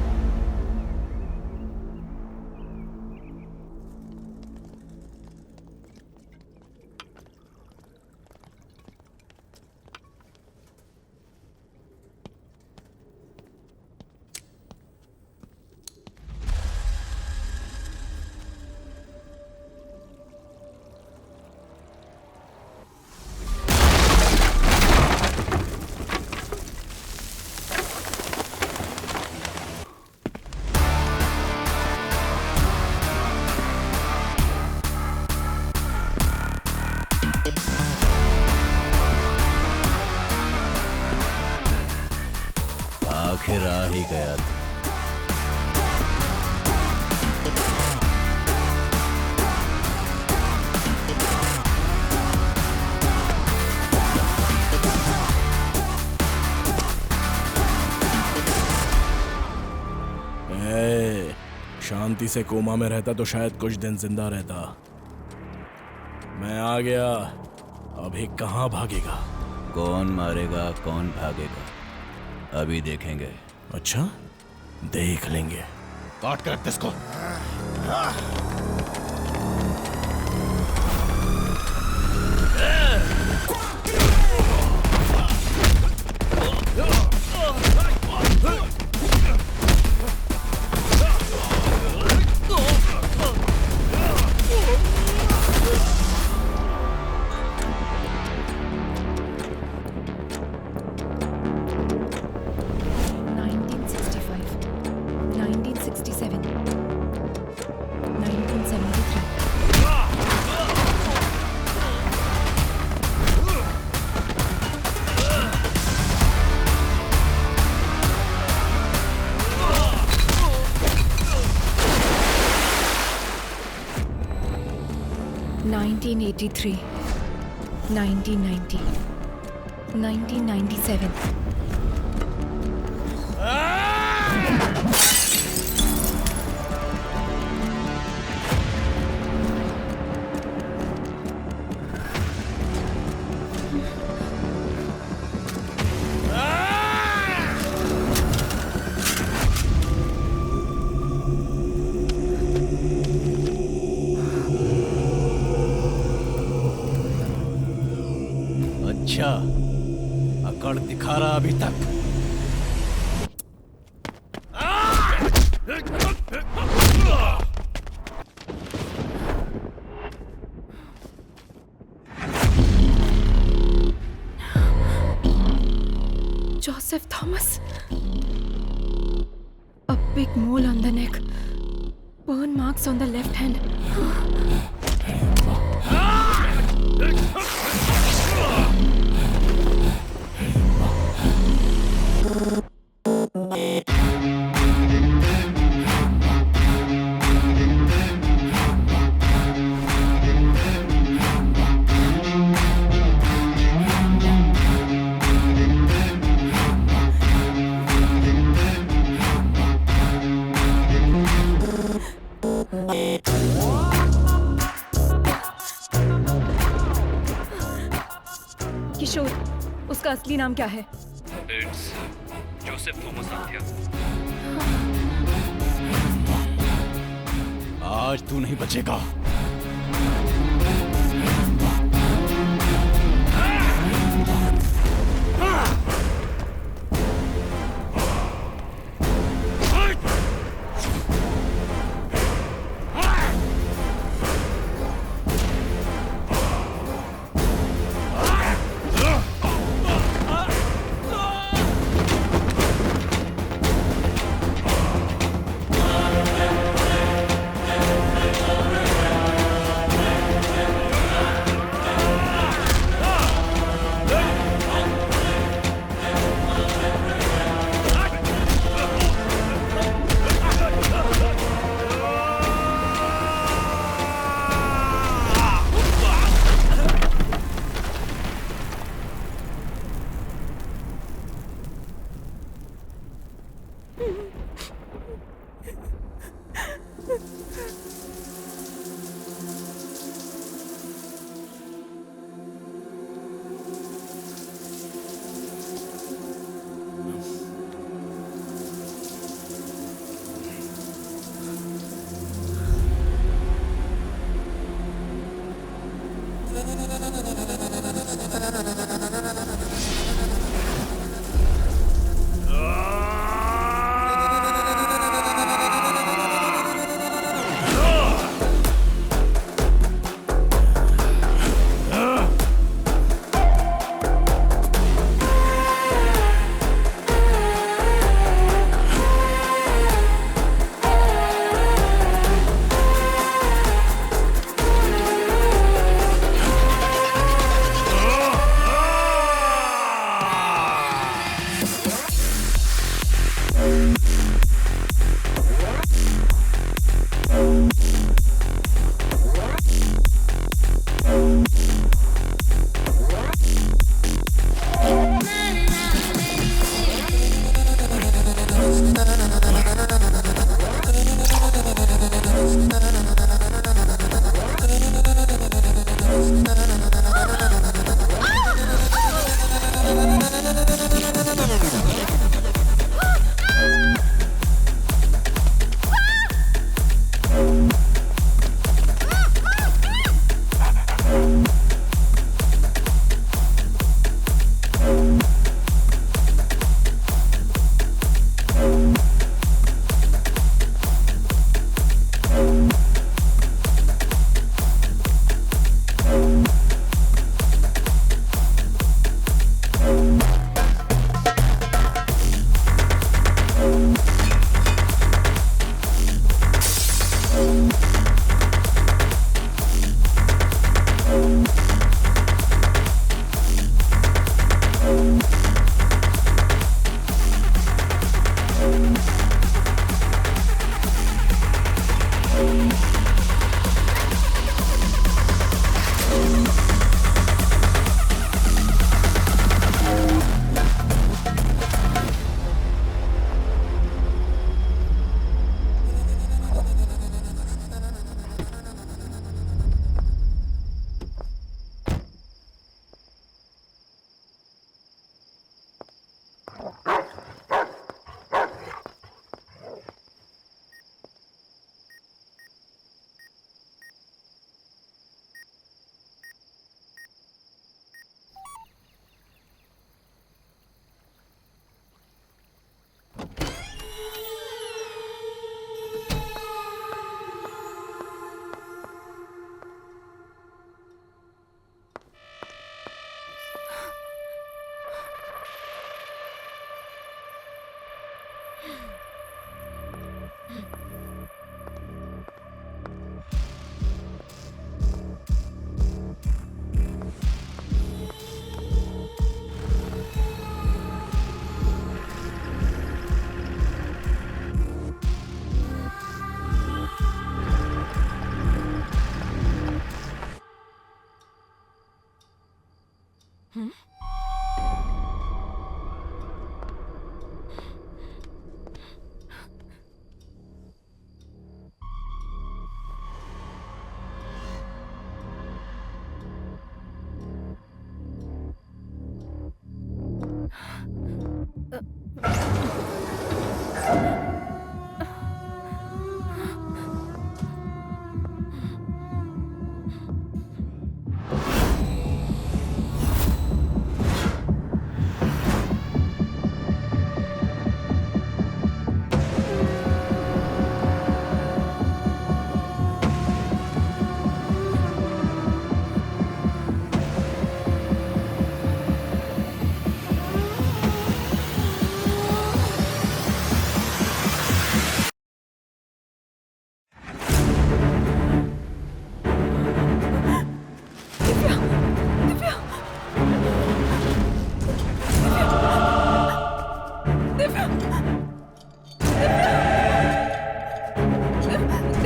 आखिर आ ही गया था। शांति से कोमा में रहता तो शायद कुछ दिन जिंदा रहता। मैं आ गया, अभी कहाँ भागेगा? कौन मारेगा कौन भागेगा अभी देखेंगे। अच्छा, देख लेंगे। काट कर रख इसको। (1983, 1990, 1997. खा रहा अभी तक? Joseph Thomas. A big mole on the neck. Burn marks on the left hand. किशोर, उसका असली नाम क्या है? It's Joseph Thomas Sathya. आज तू नहीं बचेगा।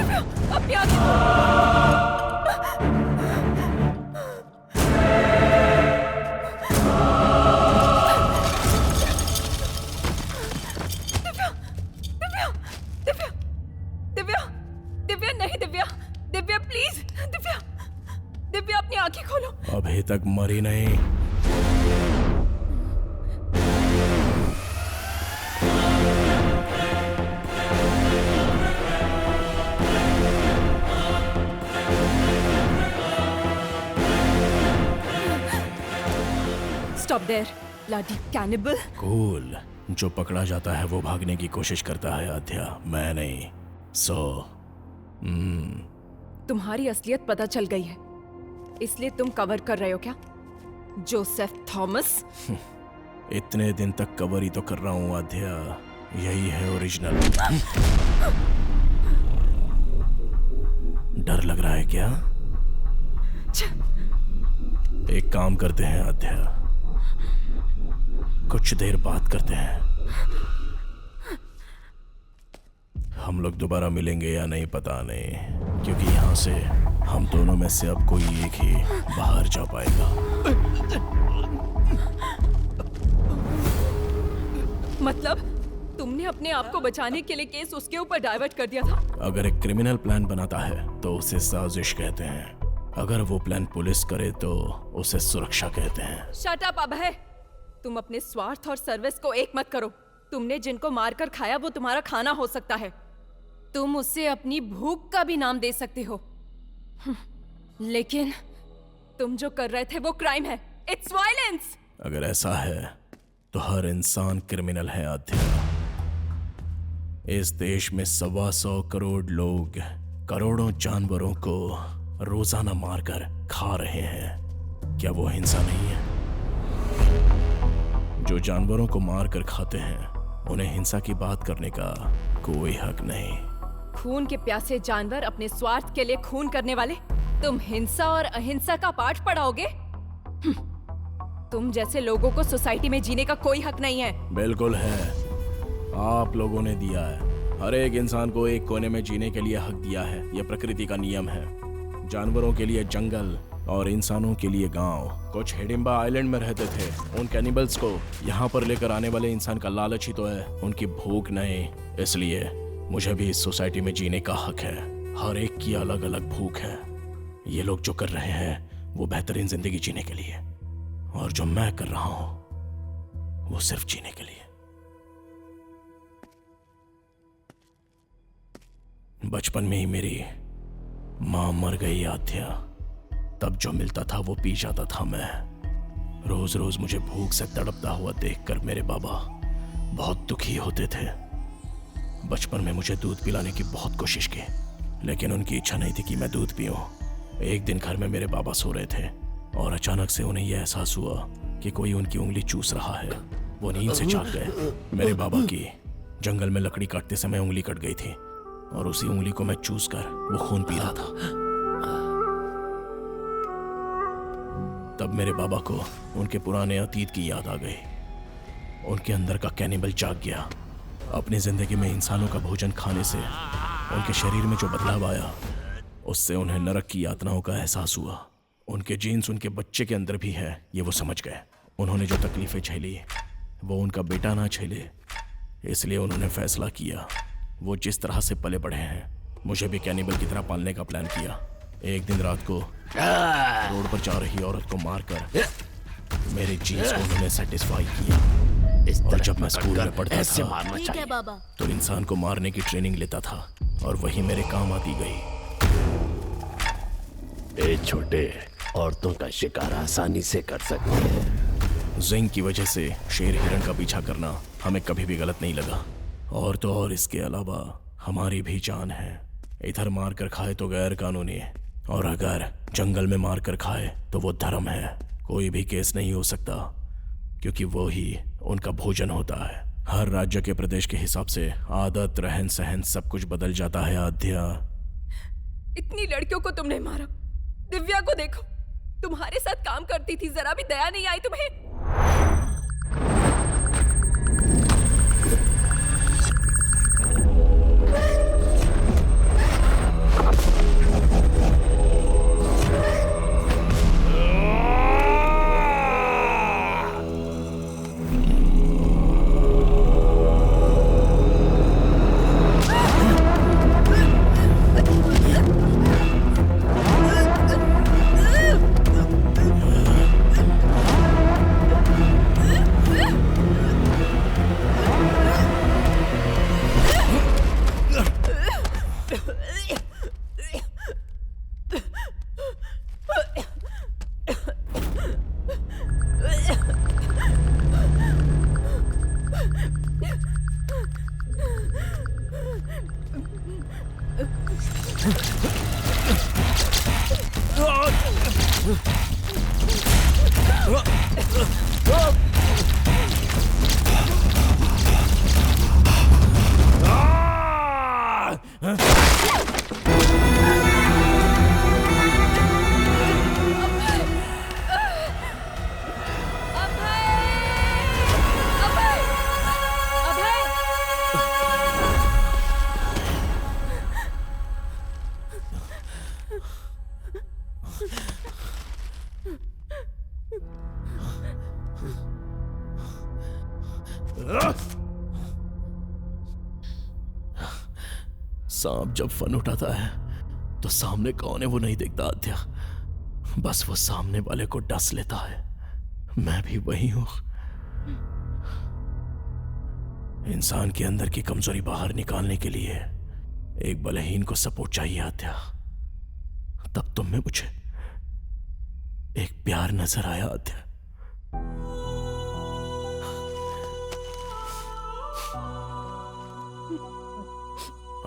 अपनी आंखें दिव्या नहीं, दिव्या प्लीज, दिव्या अपनी आंखें खोलो। अभी तक मरी नहीं। Stop there bloody cannibal. Cool. जो पकड़ा जाता है वो भागने की कोशिश करता है आध्या, मैं नहीं। तुम्हारी असलियत पता चल गई है, इसलिए तुम कवर कर रहे हो क्या जोसेफ थॉमस? इतने दिन तक कवर ही तो कर रहा हूँ आध्या, यही है ओरिजिनल। डर लग रहा है क्या? एक काम करते हैं आध्या, कुछ देर बात करते हैं। हम लोग दोबारा मिलेंगे या नहीं पता नहीं, क्योंकि यहाँ से हम दोनों में से अब कोई एक ही बाहर जा पाएगा। मतलब तुमने अपने आप को बचाने के लिए केस उसके ऊपर डाइवर्ट कर दिया था? अगर एक क्रिमिनल प्लान बनाता है तो उसे साजिश कहते हैं, अगर वो प्लान पुलिस करे तो उसे सुरक्षा कहते हैं। शट अप अभय, तुम अपने स्वार्थ और सर्विस को एक मत करो। तुमने जिनको मारकर खाया वो तुम्हारा खाना हो सकता है, तुम उससे अपनी भूख का भी नाम दे सकते हो, लेकिन तुम जो कर रहे थे वो क्राइम है, इट्स वायलेंस। अगर ऐसा है तो हर इंसान क्रिमिनल है आध्या। इस देश में 125 करोड़ लोग करोड़ों जानवरों को रोजाना मारकर खा रहे हैं, क्या वो हिंसा नहीं है? जो जानवरों को मारकर खाते हैं उन्हें हिंसा की बात करने का कोई हक नहीं। खून के प्यासे जानवर अपने स्वार्थ के लिए खून करने वाले, तुम हिंसा और अहिंसा का पाठ पढ़ाओगे? तुम जैसे लोगों को सोसाइटी में जीने का कोई हक नहीं है। बिल्कुल है, आप लोगों ने दिया है। हर एक इंसान को एक कोने में जीने के लिए हक दिया है, यह प्रकृति का नियम है। जानवरों के लिए जंगल और इंसानों के लिए गांव। कुछ हिडिंबा आइलैंड में रहते थे, उन कैनिबल्स को यहाँ पर लेकर आने वाले इंसान का लालच ही तो है, उनकी भूख नहीं। इसलिए मुझे भी इस सोसाइटी में जीने का हक है। हर एक की अलग अलग भूख है। ये लोग जो कर रहे हैं वो बेहतरीन जिंदगी जीने के लिए, और जो मैं कर रहा हूं वो सिर्फ जीने के लिए। बचपन में ही मेरी मां मर गई आध्या, तब जो मिलता था वो पी जाता था मैं। रोज रोज मुझे भूख से तड़पता हुआ देखकर मेरे बाबा बहुत दुखी होते थे। बचपन में मुझे दूध पिलाने की बहुत कोशिश की, लेकिन उनकी इच्छा नहीं थी कि मैं दूध पीऊं। एक दिन घर में मेरे बाबा सो रहे थे और अचानक से उन्हें यह एहसास हुआ कि कोई उनकी उंगली चूस रहा है। वो नींद से जाग गए। मेरे बाबा की जंगल में लकड़ी काटते समय उंगली कट गई थी और उसी उंगली को मैं चूस कर वो खून पी रहा था। तब मेरे बाबा को उनके पुराने अतीत की याद आ गई। उनके अंदर का कैनिबल जाग गया। अपनी जिंदगी में इंसानों का भोजन खाने से उनके शरीर में जो बदलाव आया, उससे उन्हें नरक की यातनाओं का एहसास हुआ। उनके जीन्स उनके बच्चे के अंदर भी है, ये वो समझ गए। उन्होंने जो तकलीफें झेली वो उनका बेटा ना झेले, इसलिए उन्होंने फैसला किया वो जिस तरह से पले बढ़े हैं मुझे भी कैनिबल की तरह पालने का प्लान किया। एक दिन रात को रोड पर जा रही औरत को मारकर मेरे जीन्स को उन्होंने सेटिस्फाई किया। और जब मैं स्कूल में पढ़ता था ठीक है बाबा। तो इंसान को मारने की ट्रेनिंग लेता था और वही मेरे काम आती गई। ए छोटे, औरतों का शिकार आसानी से कर सकते हैं। जिंक की वजह से शेर हिरण का पीछा करना हमें कभी भी गलत नहीं लगा। और तो और इसके अलावा हमारी भी जान है। इधर मार कर खाए तो गैर कानूनी है, और अगर जंगल में मार कर खाए तो वो धर्म है। कोई भी केस नहीं हो सकता, क्योंकि वो ही उनका भोजन होता है। हर राज्य के प्रदेश के हिसाब से आदत, रहन सहन सब कुछ बदल जाता है आध्या। इतनी लड़कियों को तुमने मारा। दिव्या को देखो, तुम्हारे साथ काम करती थी, जरा भी दया नहीं आई तुम्हें? सांप जब फन उठाता है तो सामने कौन है वो नहीं दिखता आद्या, बस वो सामने वाले को डस लेता है। मैं भी वही हूं। इंसान के अंदर की कमजोरी बाहर निकालने के लिए एक बलहीन को सपोर्ट चाहिए आद्या। तब तुम में मुझे एक प्यार नजर आया आद्या।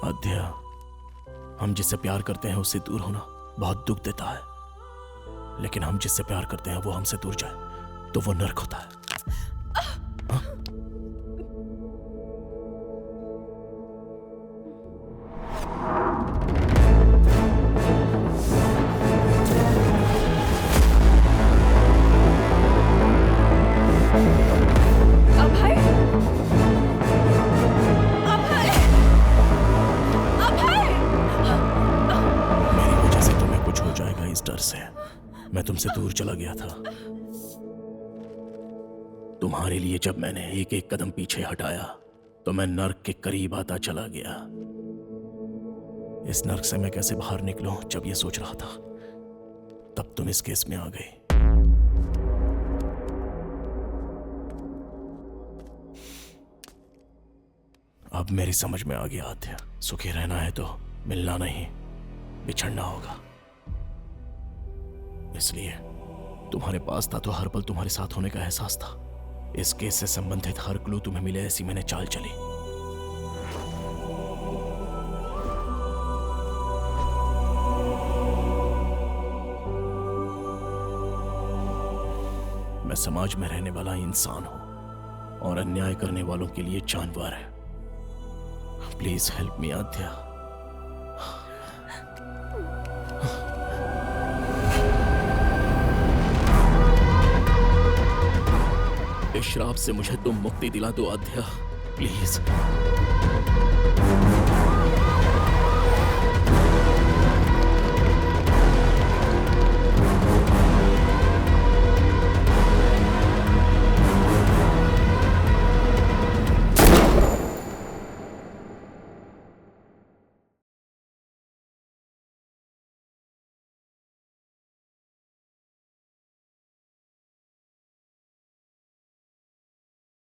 आद्या, हम जिससे प्यार करते हैं उससे दूर होना बहुत दुख देता है, लेकिन हम जिससे प्यार करते हैं वो हमसे दूर जाए तो वो नर्क होता है। मैं तुमसे दूर चला गया था। तुम्हारे लिए जब मैंने एक एक कदम पीछे हटाया तो मैं नर्क के करीब आता चला गया। इस नर्क से मैं कैसे बाहर निकलूं जब ये सोच रहा था, तब तुम इस केस में आ गई। अब मेरी समझ में आ गया आद्या, सुखी रहना है तो मिलना नहीं, बिछड़ना होगा। इसलिए तुम्हारे पास था तो हर पल तुम्हारे साथ होने का एहसास था। इस केस से संबंधित हर क्लू तुम्हें मिले, ऐसी मैंने चाल चली। मैं समाज में रहने वाला इंसान हूं और अन्याय करने वालों के लिए जानवर है। प्लीज हेल्प मी आद्या। इस श्राप से मुझे तुम मुक्ति दिला दो आद्या, प्लीज।